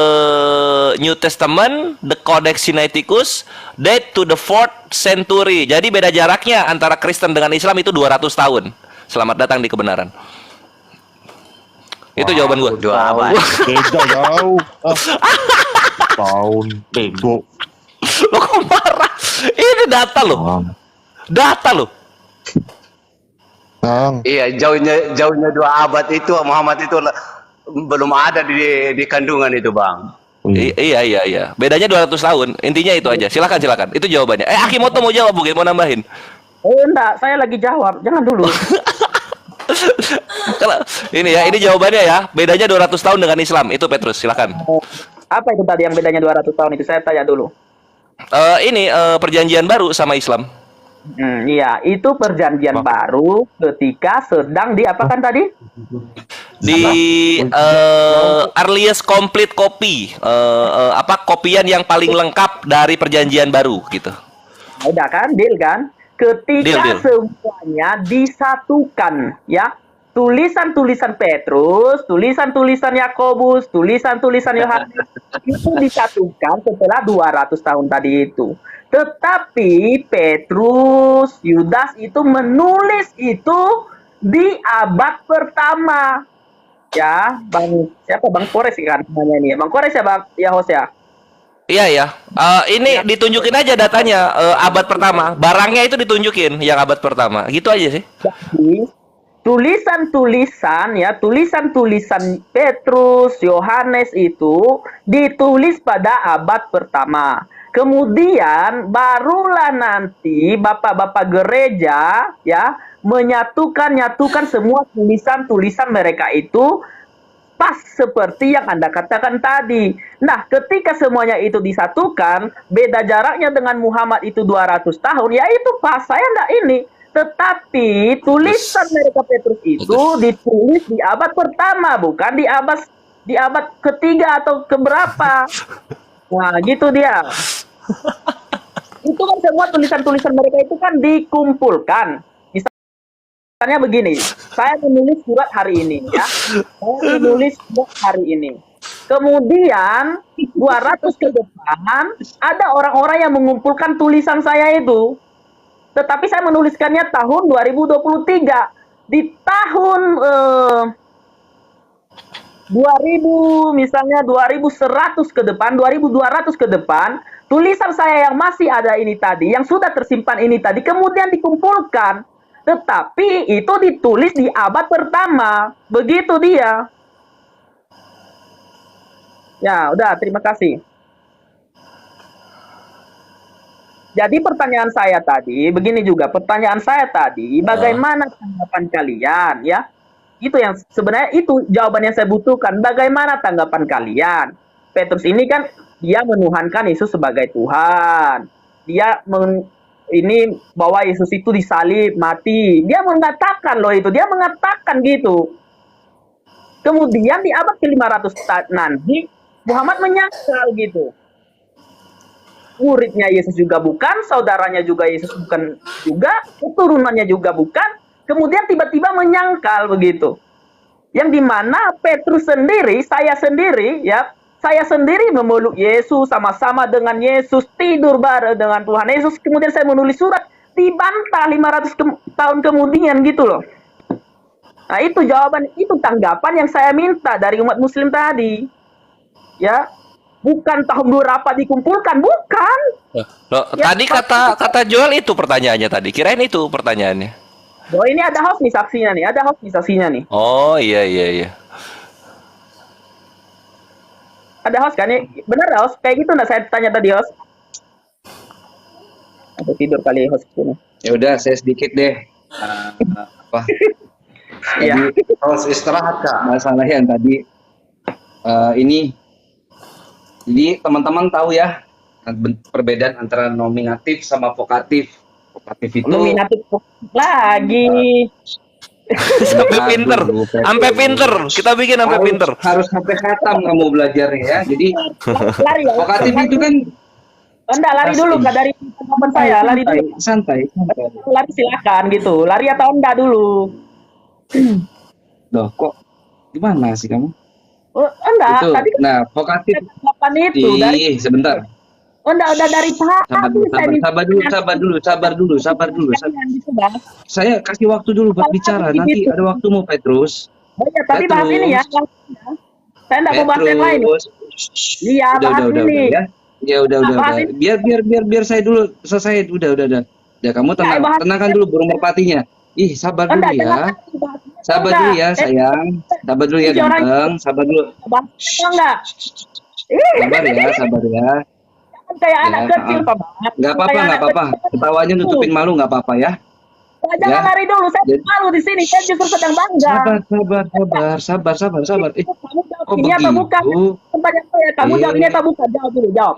New Testament, the Codex Sinaiticus, date to the 4th century. Jadi beda jaraknya antara Kristen dengan Islam itu 200 tahun. Selamat datang di kebenaran. Itu jawaban gua. 2 abad. Beda jauh. Tahun bego. Lo kok marah? Ini data lo. Data lo. Bang, Iya, jauhnya 2 abad itu Muhammad itu belum ada di kandungan itu, Bang. Iya. Bedanya 200 tahun. Intinya itu aja. Silakan. Itu jawabannya. Akimoto mau jawab mungkin mau nambahin. Enggak, saya lagi jawab. Jangan dulu. Kalau ini jawabannya ya. Bedanya 200 tahun dengan Islam. Itu Petrus, silakan. Apa itu tadi yang bedanya 200 tahun itu? Saya tanya dulu. Perjanjian baru sama Islam. Iya, itu perjanjian baru ketika sedang di apa kan tadi? Di earliest complete copy. Kopian yang paling lengkap dari perjanjian baru gitu. Udah kan, deal kan? Ketika Deal. semuanya disatukan, ya. Tulisan-tulisan Petrus, tulisan-tulisan Yakobus, tulisan-tulisan Yohanes itu disatukan setelah 200 tahun tadi itu. Tetapi Petrus, Yudas itu menulis itu di abad pertama. Ya, Bang Kores kan namanya ini. Bang Kores ya, Bang Yahos ya. Iya. Ini ditunjukin aja datanya abad pertama. Barangnya itu ditunjukin yang abad pertama. Gitu aja sih. Jadi tulisan-tulisan Petrus, Yohanes itu ditulis pada abad pertama. Kemudian barulah nanti bapak-bapak gereja ya menyatukan semua tulisan-tulisan mereka itu pas seperti yang Anda katakan tadi. Nah, ketika semuanya itu disatukan, beda jaraknya dengan Muhammad itu 200 tahun, ya itu pas. Saya enggak ini. Tetapi tulisan mereka Petrus itu ditulis di abad pertama, bukan di abad ketiga atau keberapa. Nah, gitu dia. Itu kan semua tulisan-tulisan mereka itu kan dikumpulkan. Misalnya begini, saya menulis surat hari ini ya. Saya menulis surat hari ini. Kemudian 200 ke depan ada orang-orang yang mengumpulkan tulisan saya itu. Tetapi saya menuliskannya tahun 2023. Di tahun 2100 ke depan, 2200 ke depan, tulisan saya yang masih ada ini tadi, yang sudah tersimpan ini tadi, kemudian dikumpulkan. Tetapi itu ditulis di abad pertama. Begitu dia. Ya, udah, terima kasih. Jadi pertanyaan saya tadi, begini juga pertanyaan saya tadi, bagaimana tanggapan kalian ya? Itu yang sebenarnya itu jawaban yang saya butuhkan. Bagaimana tanggapan kalian? Petrus ini kan dia menuhankan Yesus sebagai Tuhan. Dia ini bahwa Yesus itu disalib, mati. Dia mengatakan loh itu, dia mengatakan gitu. Kemudian di abad ke-500 nanti Muhammad menyangkal gitu. Muridnya Yesus juga bukan, saudaranya juga Yesus bukan juga, keturunannya juga bukan, kemudian tiba-tiba menyangkal begitu. Yang dimana Petrus sendiri, saya sendiri memeluk Yesus, sama-sama dengan Yesus, tidur bareng dengan Tuhan Yesus, kemudian saya menulis surat, dibantah 500 tahun kemudian gitu loh. Nah itu jawaban, itu tanggapan yang saya minta dari umat muslim tadi. Ya. Bukan tahun berapa dikumpulkan, bukan. Loh, ya, tadi kata Joel itu pertanyaannya tadi. Kirain itu pertanyaannya. Oh, ini ada host nih saksinya nih, nih. Oh, iya. Ada host kan? Benar host? Kayak gitu enggak saya tanya tadi host? Atau tidur kali host ini. Ya udah, saya sedikit deh. Iya. Host istirahat Kak. Masalah yang tadi ini. Jadi teman-teman tahu ya perbedaan antara nominatif sama vokatif. Vokatif itu nominatif lagi. Sampai pinter. Kita bikin sampai pinter. Harus sampai khatam kamu belajarnya ya. Jadi vokatif itu kan Anda lari dulu Kak dari teman saya, lari dulu. Santai. Lari silakan gitu. Lari atau enggak dulu. Loh, kok gimana sih kamu? Oh, enggak, itu. tadi Nah, vokatif itu dari sebentar. Oh, enggak, udah dari Sabar dulu. Saya kasih waktu dulu buat bicara. Nanti ada waktumu Petrus. Oh iya, tapi bahas ini ya. Saya enggak mau bahas yang lain. Iya, bahas ini. ya. Ya udah. Biar saya dulu selesai. Udah. Ya kamu tenangkan dulu burung merpatinya. Ih, sabar dulu ya. Sabar dulu ya, sayang. Sabar dulu ya, ganteng. Sabar dulu. Enggak. Sabar ya. Kayak anak kecil, Pak. Nggak apa-apa. Ketawanya nutupin malu nggak apa-apa ya. Jangan lari dulu, saya malu di sini. Saya justru sedang bangga. Sabar. Kamu jawab Kok ini atau bukan? begitu? Pertanyaan saya, kamu jawab ini atau bukan? Jawab dulu, jawab.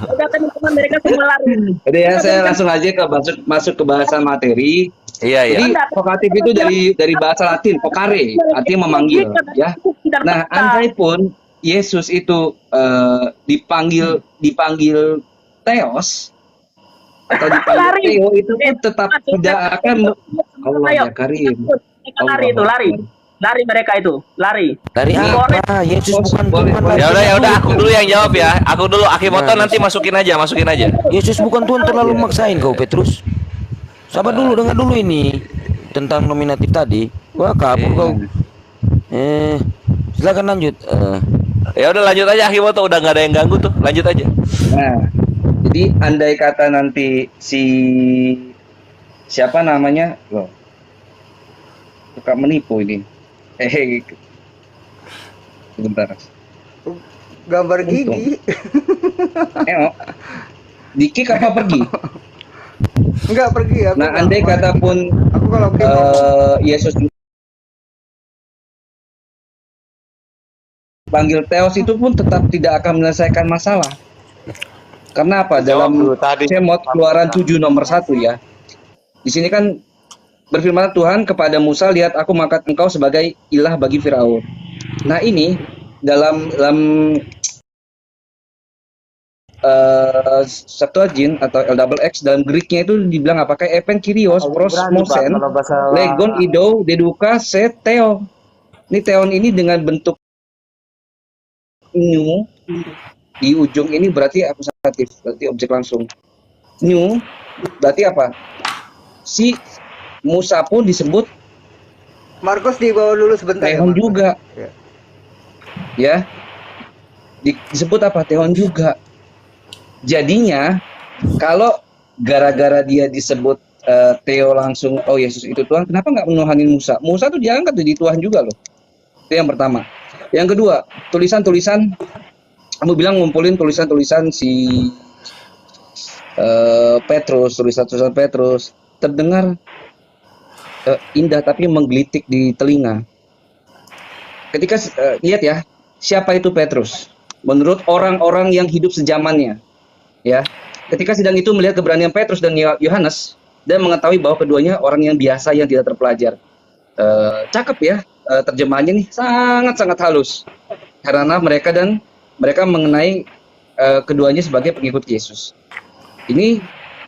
Udah teman-teman mereka semua lari. Jadi ya saya langsung aja masuk ke bahasa materi. Iya. Jadi vokatif itu dari bahasa Latin, vocare, artinya memanggil, ya. Nah, andai pun Yesus itu dipanggil Theos atau dipanggil Theo, itu pun tetap tidak akan Allah ya Karim. Lari mereka itu, lari. Dari apa? Yesus bukan Tuhan. Ya udah, aku dulu yang jawab ya. Aku dulu, Akimoto nanti masukin aja. Yesus bukan Tuhan, terlalu maksain kau, Petrus. Sabar dulu, dengar dulu ini tentang nominatif tadi. Wah, kabur kau. Silakan lanjut. Ya udah lanjut aja, Akimoto, udah nggak ada yang ganggu tuh. Lanjut aja. Nah, jadi andai kata nanti siapa namanya? Loh. Suka menipu ini. Sebentar. Gambar gigi. Dikik apa pergi? Enggak pergi ya. Nah, andai kata pun aku kalau Yesus panggil Theos itu pun tetap tidak akan menyelesaikan masalah. Karena apa? Dalam Shemot Keluaran 7 nomor 1 ya. Di sini kan berfirman Tuhan kepada Musa, lihat aku mengangkat engkau sebagai ilah bagi Firaun. Nah ini dalam Septuagint atau LXX dalam Greeknya itu dibilang apa? Kayak Epen Kyrios, Pros Mosen, Legon Ido, Deduka, Set, Theo. Ini Theon ini dengan bentuk new di ujung ini berarti akusatif, berarti objek langsung. New berarti apa? Si Musa pun disebut Markus di bawah dulu sebentar. Theon juga. Ya. Disebut apa? Theon juga. Jadinya kalau gara-gara dia disebut Theo langsung, oh Yesus itu Tuhan, kenapa nggak menuhanin Musa? Musa tuh diangkat jadi Tuhan juga loh. Itu yang pertama. Yang kedua, tulisan-tulisan, kamu bilang ngumpulin tulisan-tulisan si Petrus, tulisan-tulisan Petrus, terdengar indah tapi menggelitik di telinga. Ketika lihat ya, siapa itu Petrus? Menurut orang-orang yang hidup sezamannya, ya. Ketika sidang itu melihat keberanian Petrus dan Yohanes dan mengetahui bahwa keduanya orang yang biasa yang tidak terpelajar. Cakep ya, terjemahannya nih sangat-sangat halus. Karena mereka mengenai keduanya sebagai pengikut Yesus. Ini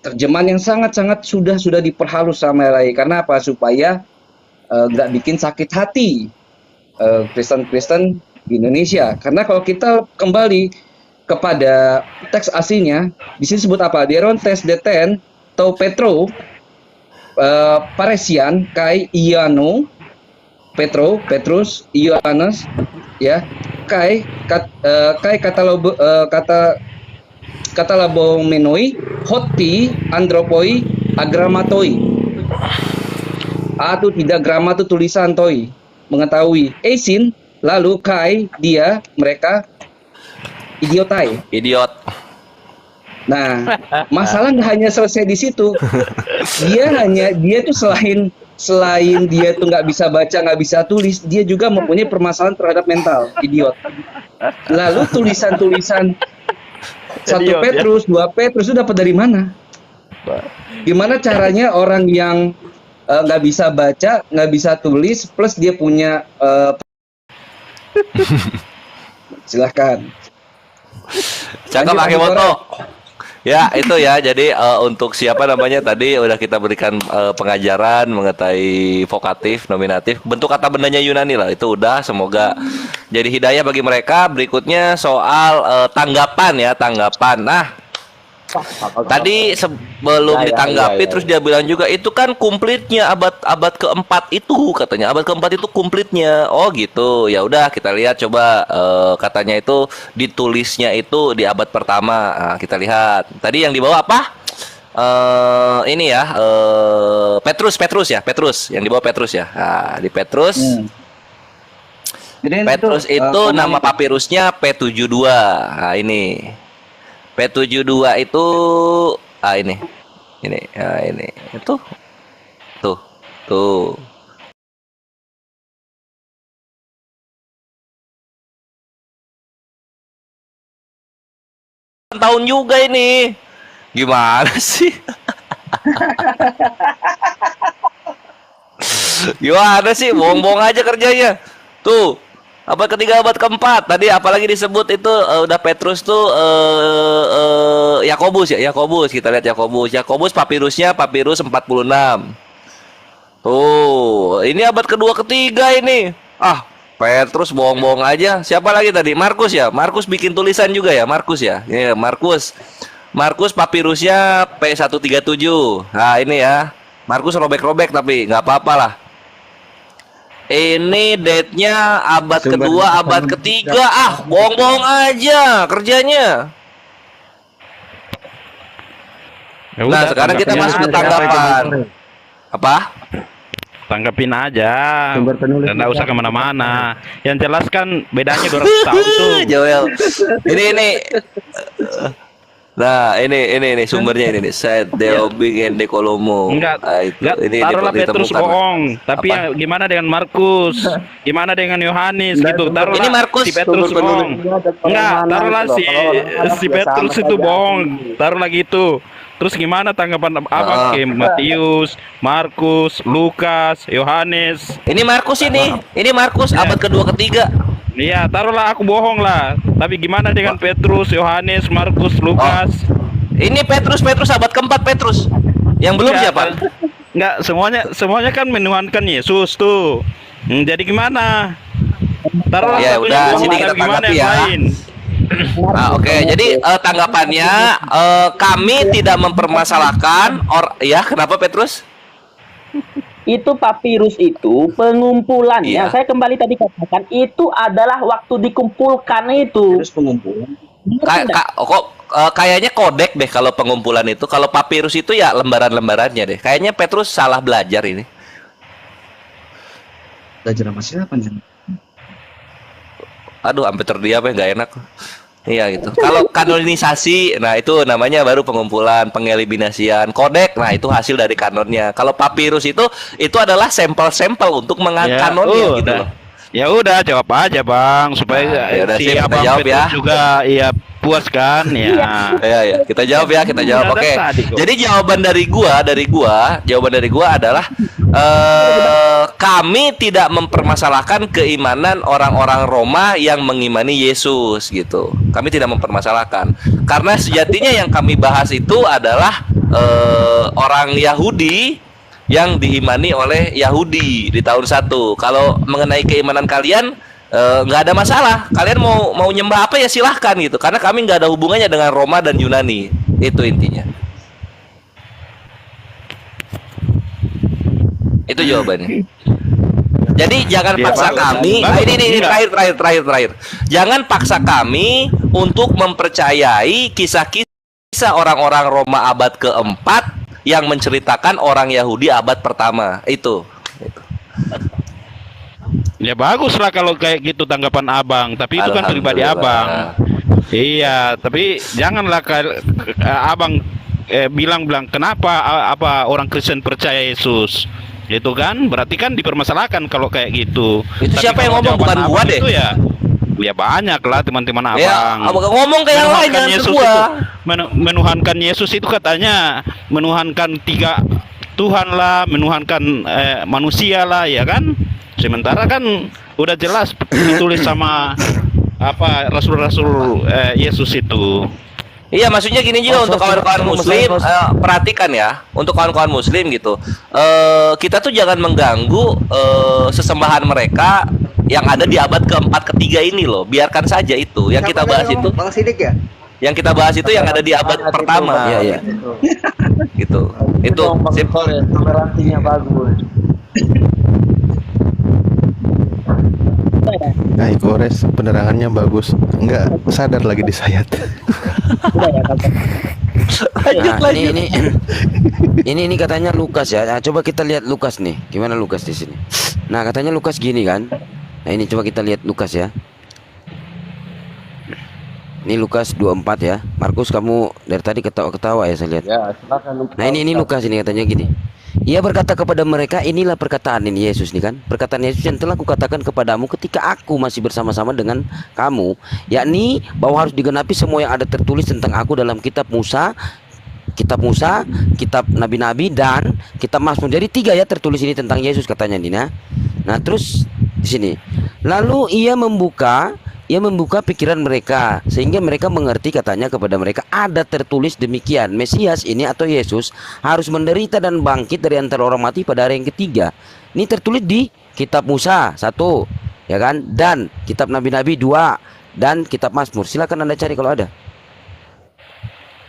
terjemahan yang sangat-sangat sudah diperhalus sama LAI. Karena apa? Supaya nggak bikin sakit hati Kristen-Kristen di Indonesia. Karena kalau kita kembali kepada teks aslinya, di sini sebut apa? Dierontes deten atau Petro Paresian kai Iano Petrus Ioannes ya kai katalabomenoi hoti andropoi agramatoi. Atau tidak grama itu tulisan toi, mengetahui. Esin lalu kai dia mereka idiotai. Idiot. Nah, masalah nggak hanya selesai di situ. Dia tuh selain dia tuh nggak bisa baca, nggak bisa tulis, dia juga mempunyai permasalahan terhadap mental, idiot. Lalu tulisan-tulisan 1 Petrus, 2 Petrus itu dapat dari mana? Gimana caranya orang yang nggak bisa baca, nggak bisa tulis, plus dia punya silahkan. Cakep Akimoto. Ya itu ya, jadi untuk siapa namanya tadi udah kita berikan pengajaran mengenai vokatif, nominatif, bentuk kata bendanya Yunani lah, itu udah, semoga jadi hidayah bagi mereka. Berikutnya soal tanggapan ya, tanggapan. Nah, Tadi sebelum ditanggapi terus dia bilang juga itu kan komplitnya abad keempat itu katanya. Abad keempat itu komplitnya. Oh gitu. Ya udah kita lihat coba katanya itu ditulisnya itu di abad pertama. Nah, kita lihat. Tadi yang dibawa apa? Ini ya Petrus yang dibawa Petrus ya. Nah, di Petrus. Jadi Petrus itu nama papirusnya P72. Nah, ini. P72 itu ini. Nah, ini. Itu. Tuh. Tahun juga ini. Gimana sih? Gimana sih? Bohong-bohong aja kerjanya. Tuh. Abad ketiga, abad keempat. Tadi apalagi disebut itu udah Petrus tuh Yakobus ya, Yakobus. Kita lihat Yakobus. Yakobus papirusnya papirus 46. Tuh, ini abad kedua ketiga ini. Ah, Petrus bohong-bohong aja. Siapa lagi tadi? Markus ya. Markus bikin tulisan juga ya, Markus ya. Ini Markus. Markus papirusnya P137. Nah, ini ya. Markus robek-robek tapi nggak apa-apa lah. Ini date-nya abad kedua, abad ketiga. Ah, bohong-bohong aja kerjanya. Nah, sekarang kita masuk ke tanggapan. Apa? Tanggapin aja. Dan nggak usah kemana-mana. Yang jelas kan bedanya 200 tahun tuh. Joel. Ini. Nah, ini sumbernya ini nih. Set Deobing and Dekolomo. Enggak, ini taruhlah Petrus ditemukan. bohong. Tapi ya, gimana dengan Markus? Gimana dengan Yohanes gitu? Taruhlah Ini Markus. si Petrus bohong. Enggak, taruhlah si Petrus itu bohong. Taruhlah gitu. Terus gimana tanggapan abang ke Matius, Markus, Lukas, Yohanes? Ini Markus ini. Ini Markus abad kedua ketiga. Iya, taruhlah aku bohong lah. Tapi gimana dengan Petrus, Yohanes, Markus, Lukas? Ini Petrus abad keempat Petrus. Yang belum Enggak, siapa? Enggak, semuanya kan menuhankan Yesus tuh. Jadi gimana? Taruhlah Ya satunya udah, bohong, sini tapi kita gimana tanggapi yang ya. lain? Oke, jadi tanggapannya kami tidak mempermasalahkan ya, kenapa Petrus? Itu papirus itu pengumpulannya. Iya. Saya kembali tadi katakan itu adalah waktu dikumpulkan itu. Terus pengumpulan. Kayaknya kodek deh kalau pengumpulan itu. Kalau papirus itu ya lembaran-lembarannya deh. Kayaknya Petrus salah belajar ini. Belajar sama siapa nih? Aduh, sampai terdiam ya, nggak enak. Iya gitu. Kalau kanonisasi, nah itu namanya baru pengumpulan, pengeliminasian, kodek. Nah itu hasil dari kanonnya. Kalau papirus itu adalah sampel-sampel untuk kanonnya gitu loh. Ya udah jawab aja bang supaya yaudah, si sip, kita abang jawab Petrus ya. juga iya puas kan ya. Ya, kita jawab ya, kita jawab. Oke. Jadi jawaban dari gua adalah kami tidak mempermasalahkan keimanan orang-orang Roma yang mengimani Yesus gitu. Kami tidak mempermasalahkan. Karena sejatinya yang kami bahas itu adalah orang Yahudi yang diimani oleh Yahudi di tahun 1. Kalau mengenai keimanan kalian nggak ada masalah. Kalian mau nyembah apa ya silahkan gitu. Karena kami nggak ada hubungannya dengan Roma dan Yunani. Itu intinya. Itu jawabannya. Jadi jangan paksa kami. Nah, ini terakhir. Jangan paksa kami untuk mempercayai kisah-kisah orang-orang Roma abad keempat yang menceritakan orang Yahudi abad pertama. Itu. Ya bagus lah kalau kayak gitu tanggapan abang. Tapi itu kan pribadi abang. Iya, tapi janganlah abang bilang kenapa apa orang Kristen percaya Yesus. Itu kan berarti kan dipermasalahkan kalau kayak gitu. Itu tapi siapa yang ngomong, bukan gua deh. Itu ya banyak lah teman-teman abang. Ya, ngomong ke yang lain jangan ke gua. Menuhankan Yesus itu katanya menuhankan 3 Tuhan lah, menuhankan manusia lah, ya kan? Sementara kan udah jelas ditulis sama rasul-rasul Yesus itu. Iya, maksudnya gini juga untuk kawan-kawan muslim, perhatikan ya, untuk kawan-kawan muslim gitu. Kita tuh jangan mengganggu sesembahan mereka yang ada di abad keempat ketiga ini loh. Biarkan saja itu. Yang kita bahas itu Bang Sidik ya? Yang kita bahas itu yang ada di abad pertama. Iya, iya. Gitu. Itu sip. Toleransinya bagus. Nah, Gores penerangannya bagus. Enggak sadar lagi disayat. Nah, ini katanya Lukas ya. Nah, coba kita lihat Lukas nih. Gimana Lukas di sini? Nah, katanya Lukas gini kan. Nah, ini coba kita lihat Lukas ya. Ini Lukas 24 ya. Markus, kamu dari tadi ketawa-ketawa ya saya lihat. Ya, silakan. Nah, ini Lukas ini katanya gini. Ia berkata kepada mereka, inilah perkataan ini Yesus nih kan. Perkataan Yesus yang telah kukatakan kepadamu ketika aku masih bersama-sama dengan kamu, yakni bahwa harus digenapi semua yang ada tertulis tentang aku dalam kitab Musa, kitab nabi-nabi, dan kitab Mazmur. Jadi 3 ya tertulis ini tentang Yesus katanya nih. Nah, terus di sini. Lalu ia membuka pikiran mereka sehingga mereka mengerti, katanya kepada mereka ada tertulis demikian, Mesias ini atau Yesus harus menderita dan bangkit dari antara orang mati pada hari yang ketiga. Ini tertulis di kitab Musa 1 ya kan, dan kitab nabi-nabi 2, dan kitab Mazmur. Silakan Anda cari kalau ada.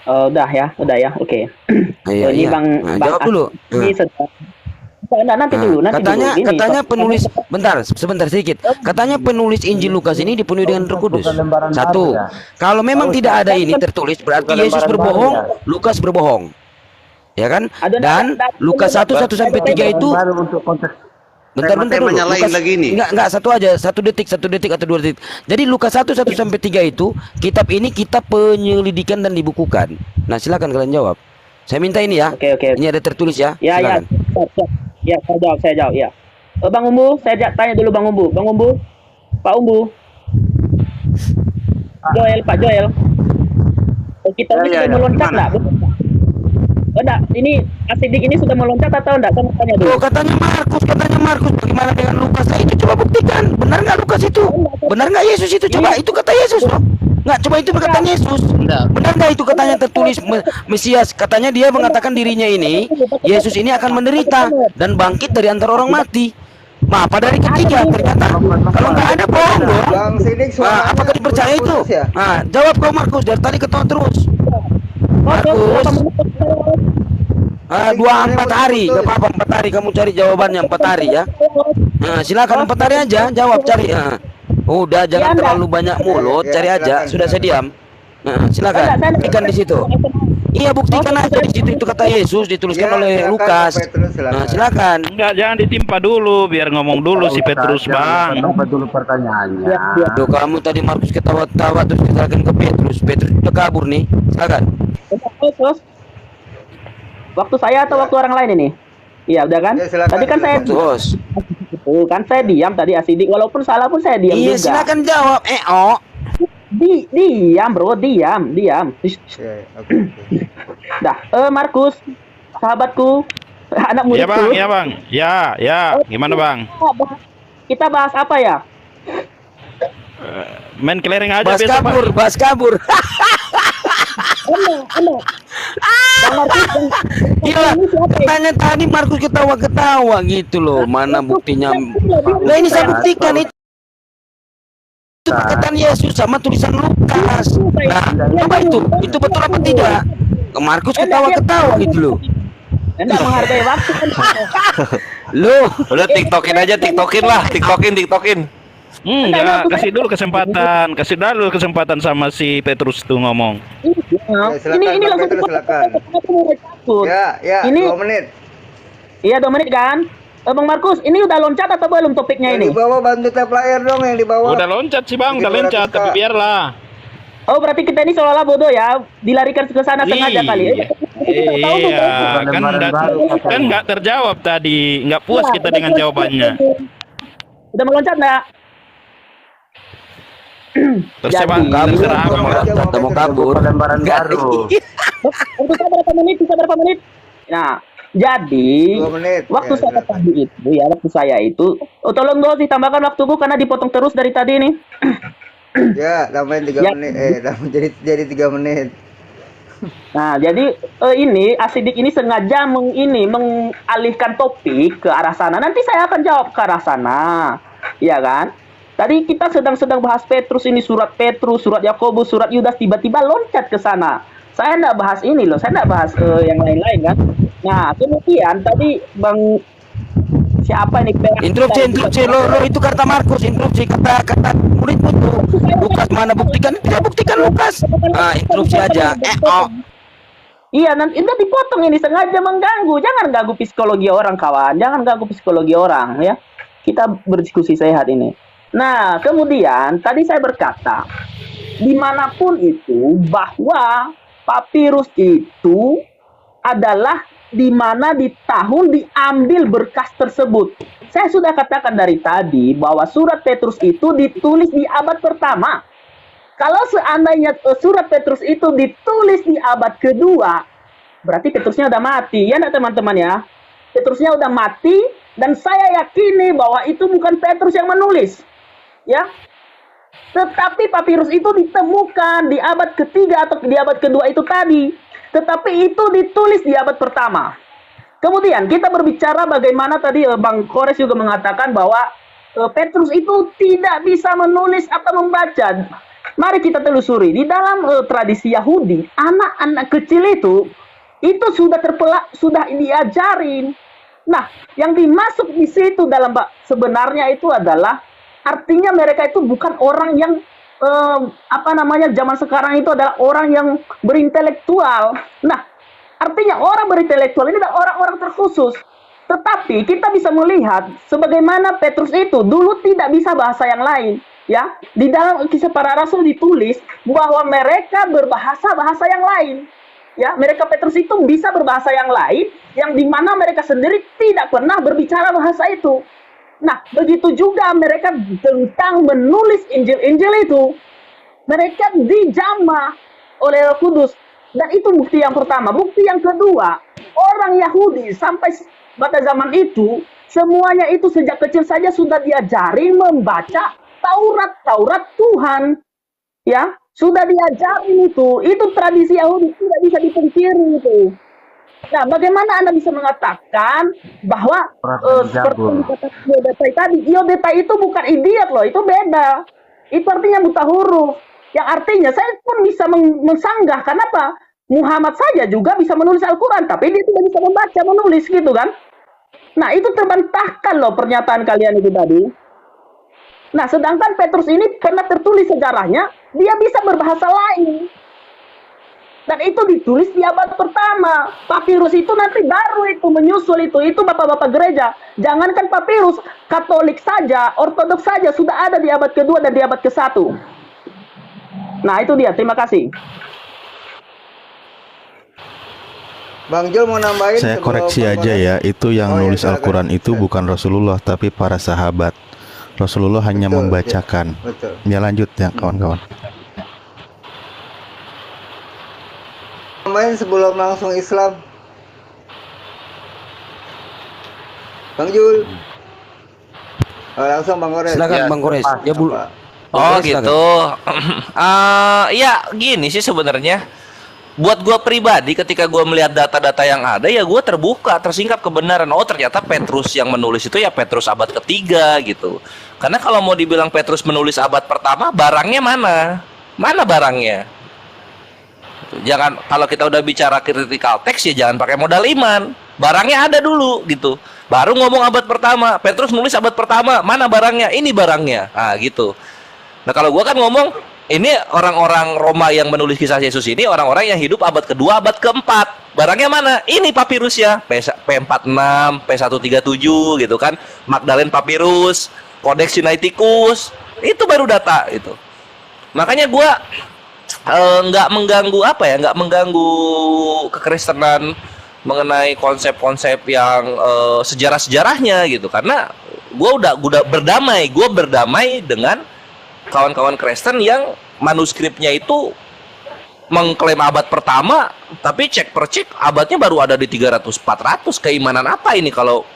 Udah ya, oke. Iya, Ini iya. Bang Jawab dulu. Ini nanti dulu. Katanya Gini, katanya penulis sebentar sedikit. Katanya penulis Injil Lukas ini dipenuhi dengan Roh Kudus. 1. Kalau memang tidak ada ini tertulis berarti Yesus berbohong, Lukas berbohong. Ya kan? Dan Lukas 1:1 sampai 3 itu bentar dulu. Temanya lain lagi nih. Enggak, satu aja, 1 detik atau 2 detik. Jadi Lukas 1:1 sampai 3 itu kitab ini kitab penyelidikan dan dibukukan. Nah, silakan kalian jawab. Saya minta ini ya. Oke. Ini ada tertulis ya. Ya, Silakan. Ya, saya jawab ya. Bang Umbu, saya tanya dulu Bang Umbu. Pak Umbu. Pak Joel. Kita ini sudah meloncat enggak? Enggak, ini asidik ini sudah meloncat atau enggak? Saya tanya dulu. Oh, katanya Markus. Bagaimana dengan Lukas? Nah, itu coba buktikan. Benar nggak Lukas itu? Benar nggak Yesus itu? Coba itu kata Yesus loh. Nggak, coba itu perkataan Yesus. Benar nggak itu katanya tertulis Mesias? Katanya dia mengatakan dirinya ini, Yesus ini akan menderita dan bangkit dari antara orang mati. Nah, pada hari ketiga ternyata kalau nggak ada bohong dong. Bang Sidik, Nah, apakah dipercaya itu? Ya? Nah, jawab kau Markus, dari tadi ketawa terus. Markus. 24 hari, nggak apa-apa 4 hari kamu cari jawabannya 4 hari ya. Nah, silakan 4 hari aja jawab cari. Nah, udah jangan terlalu banyak mulut, cari aja. Sudah saya diam. Nah, silakan buktikan di situ. Iya, buktikan aja di situ itu kata Yesus dituliskan oleh Lukas. Nah, silakan. Enggak, jangan ditimpa dulu, biar ngomong dulu si Petrus, Bang. Apa dulu pertanyaannya? Tuh, kamu tadi Markus ketawa-tawa terus silakan ke Petrus. Petrus udah kabur nih. Silakan. Terus waktu saya atau waktu orang lain ini? Iya, udah kan? Ya, silakan, Tadi kan saya Terus. kan saya diam tadi asidik, walaupun salah pun saya diam Iya, juga. silakan jawab. Diam, bro, diam. Ya, oke. Dah, Markus, sahabatku, anak Iya, muridku. Bang. Iya, Bang. Ya. Gimana, Bang? Kita bahas apa ya? Main kelereng aja Bas biasa, Bang. kabur, bas kabur. Enak. Bang Markus, Gila, katanya tadi Markus ketawa-ketawa gitu loh. Mana buktinya? Nah, ini saya buktikan itu perkataan Yesus sama tulisan Lukas. Nah, apa itu? Itu betul apa tidak? Markus ketawa-ketawa gitu loh. Enggak menghargai waktu kan. Loh, Udah TikTokin aja, TikTokin. Enggak, kasih dulu kesempatan sama si Petrus tuh ngomong. Ya, silakan, ini Bang langsung Petrus, silakan. Ya, Ini 2 menit. Iya, 2 menit kan? Bang Markus, ini udah loncat atau belum topiknya Yang ini? di bawah bantu tap layar dong, yang di bawah. Udah loncat sih, Bang, udah Bikin loncat, suara tapi kita. biarlah. Oh, berarti kita ini seolah-olah bodoh ya, dilarikan ke sana sengaja kali. Iya, kan nggak terjawab tadi, nggak puas kita dengan jawabannya. Udah meloncat enggak? Terus Bang, terserah Abang. Atau mau kabur. Lembaran baru. Bisa berapa menit? Nah, jadi 2 menit. waktu Ya, saya silakan. tadi itu ya, waktu saya itu, tolong dong ditambahkan waktuku karena dipotong terus dari tadi nih. Ya, tambahin 3 Ya. menit. Jadi 3 menit. Nah, jadi ini asidik ini sengaja mengalihkan topik ke arah sana. Nanti saya akan jawab ke arah sana, ya kan? Tadi kita sedang bahas Petrus ini, surat Petrus, surat Yakobus, surat Yudas, tiba-tiba loncat ke sana. Saya enggak bahas ini loh, saya enggak bahas yang lain-lain kan. Nah, kemudian tadi Bang siapa ini? Interupsi, lo itu kata Markus, interupsi kata muridmu tuh. Lukas mana buktikan? Tidak buktikan Lukas. Ah, interupsi aja. Iya, nanti udah dipotong ini, sengaja mengganggu. Jangan ganggu psikologi orang, kawan. Jangan ganggu psikologi orang, ya. Kita berdiskusi sehat ini. Nah, kemudian tadi saya berkata, dimanapun itu bahwa papirus itu adalah di mana di tahun diambil berkas tersebut. Saya sudah katakan dari tadi bahwa surat Petrus itu ditulis di abad pertama. Kalau seandainya surat Petrus itu ditulis di abad kedua, berarti Petrusnya udah mati, ya enggak teman-teman ya? Petrusnya udah mati, dan saya yakini bahwa itu bukan Petrus yang menulis, ya. Tetapi papirus itu ditemukan di abad ketiga atau di abad kedua itu tadi. Tetapi itu ditulis di abad pertama. Kemudian kita berbicara bagaimana tadi Bang Kores juga mengatakan bahwa Petrus itu tidak bisa menulis atau membaca. Mari kita telusuri. Di dalam tradisi Yahudi, anak-anak kecil itu sudah diajarin. Nah, yang dimasuk di situ dalam sebenarnya itu adalah artinya mereka itu bukan orang yang zaman sekarang itu adalah orang yang berintelektual. Nah, artinya orang berintelektual ini adalah orang-orang terkhusus. Tetapi kita bisa melihat sebagaimana Petrus itu dulu tidak bisa bahasa yang lain, ya. Di dalam Kisah Para Rasul ditulis bahwa mereka berbahasa yang lain. Ya, mereka Petrus itu bisa berbahasa yang lain yang dimana mereka sendiri tidak pernah berbicara bahasa itu. Nah, begitu juga mereka tentang menulis Injil-Injil itu. Mereka dijamah oleh Roh Kudus. Dan itu bukti yang pertama. Bukti yang kedua, orang Yahudi sampai pada zaman itu, semuanya itu sejak kecil saja sudah diajari membaca Taurat Tuhan. Ya, sudah diajarin itu. Itu tradisi Yahudi, tidak bisa dipungkiri itu. Nah, bagaimana Anda bisa mengatakan bahwa seperti yang dikatakan Iodetai tadi, Iodetai itu bukan idiot loh, itu beda. Itu artinya buta huruf. Yang artinya saya pun bisa mensanggah. Kenapa? Muhammad saja juga bisa menulis Al-Quran, tapi dia tidak bisa membaca, menulis gitu kan. Nah, itu terbantahkan loh pernyataan kalian itu tadi. Nah, sedangkan Petrus ini pernah tertulis sejarahnya, dia bisa berbahasa lain. Dan itu ditulis di abad pertama. Papirus itu nanti baru itu menyusul itu bapak-bapak gereja. Jangankan papirus, Katolik saja, Ortodoks saja sudah ada di abad kedua dan di abad ke-1. Nah, itu dia. Terima kasih. Bang Jul mau nambahin? Saya koreksi aja ya, itu yang nulis Al-Quran itu bukan Rasulullah tapi para sahabat. Rasulullah hanya membacakan. Betul. Ya lanjut ya kawan-kawan. Nambahin sebelum langsung Islam. Bang Jul. Langsung Bang Kores. Silakan Bang Kores. Ya Bu. Oh gitu. Ya gini sih sebenarnya. Buat gue pribadi, ketika gue melihat data-data yang ada, ya gue terbuka, tersingkap kebenaran. Oh ternyata Petrus yang menulis itu ya Petrus abad ketiga gitu. Karena kalau mau dibilang Petrus menulis abad pertama, barangnya mana? Mana barangnya? Jangan, kalau kita udah bicara critical text ya jangan pakai modal iman. Barangnya ada dulu gitu. Baru ngomong abad pertama. Petrus nulis abad pertama, mana barangnya? Ini barangnya. Ah gitu. Nah kalau gue kan ngomong, ini orang-orang Roma yang menulis kisah Yesus ini orang-orang yang hidup abad kedua, abad keempat. Barangnya mana? Ini papirusnya, P46, P137 gitu kan. Magdalene Papyrus, Codex Sinaiticus. Itu baru data itu. Makanya gue nggak mengganggu nggak mengganggu kekristenan mengenai konsep-konsep yang sejarah-sejarahnya gitu. Karena gue udah berdamai dengan kawan-kawan Kristen yang manuskripnya itu mengklaim abad pertama, tapi cek per cek abadnya baru ada di 300-400. Keimanan apa ini kalau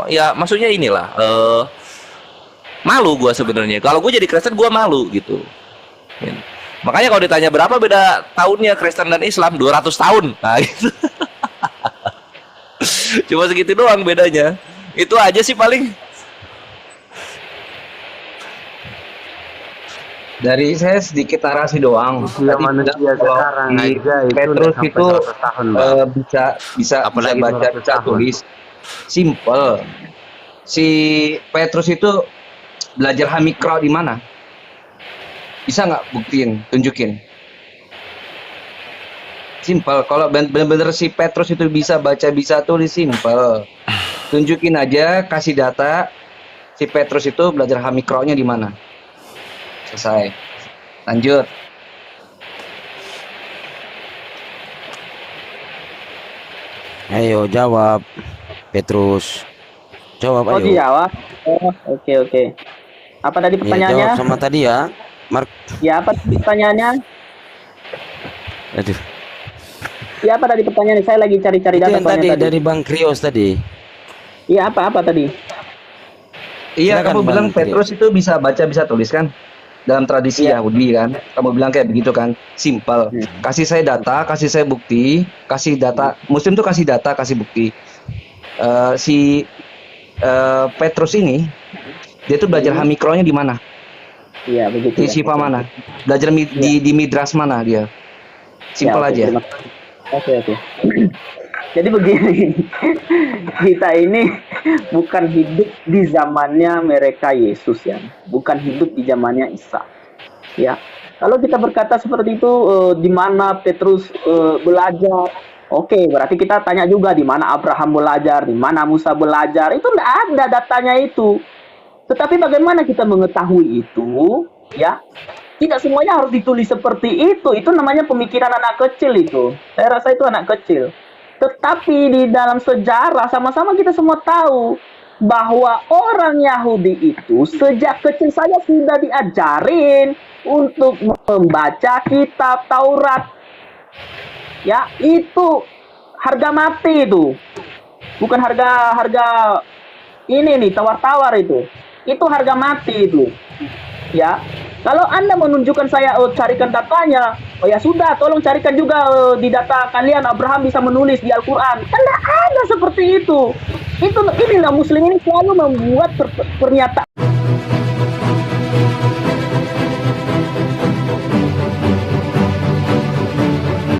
ya maksudnya inilah malu gue sebenarnya. Kalau gue jadi Kristen gue malu gitu. Makanya kalau ditanya berapa beda tahunnya Kristen dan Islam, 200 tahun. Nah gitu. Cuma segitu doang bedanya. Itu aja sih paling. Dari saya sedikit narasi doang. Usia Tadi manusia bilang kalau sekarang di aja itu Petrus udah sampai itu 100 tahun, Bang. bisa Apalagi baca 200 bisa tahun. tulis. Simple. Si Petrus itu belajar hamikra di mana? Bisa nggak buktiin, tunjukin? Simple. Kalau bener-bener si Petrus itu bisa baca bisa tulis, simple. Tunjukin aja, kasih data. Si Petrus itu belajar hamikronya di mana? Selesai. Lanjut. Ayo jawab, Petrus. Jawab Oh, ayo. dijawab. Oh, oke. Apa tadi Ya, pertanyaannya? jawab sama tadi ya, Mark. Ya, apa tadi pertanyaannya? Aduh. Ya, apa tadi pertanyaannya? Saya lagi cari-cari Itu data yang soalnya tadi dari Bang Krios tadi. Iya, apa tadi? Iya, Silakan, kamu bilang Bang Petrus itu bisa baca bisa tulis kan? Dalam tradisi Iya. Yahudi kan? Kamu bilang kayak begitu kan? Simple. Kasih saya data, kasih saya bukti, kasih data. Muslim tuh kasih data, kasih bukti. Si Petrus ini dia tuh belajar hamikronya di mana? Iya, begitu. Di ya. Sifa mana? Belajar di Midras mana dia? Simple Ya, oke, aja. terima kasih. Oke. Jadi begini, kita ini bukan hidup di zamannya mereka Yesus ya, bukan hidup di zamannya Isa. Ya, kalau kita berkata seperti itu, di mana Petrus belajar? Oke, berarti kita tanya juga di mana Abraham belajar, di mana Musa belajar. Itu tidak ada datanya itu. Tetapi bagaimana kita mengetahui itu? Ya, tidak semuanya harus ditulis seperti itu. Itu namanya pemikiran anak kecil itu. Saya rasa itu anak kecil. Tetapi di dalam sejarah sama-sama kita semua tahu bahwa orang Yahudi itu sejak kecil saja sudah diajarin untuk membaca kitab Taurat. Ya, itu harga mati itu. Bukan harga ini nih, tawar-tawar itu. Itu harga mati itu. Ya. Kalau Anda menunjukkan saya carikan datanya, oh ya sudah, tolong carikan juga di data kalian Abraham bisa menulis di Al-Qur'an. Kan tidak ada seperti itu. Inilah Muslim ini selalu membuat pernyataan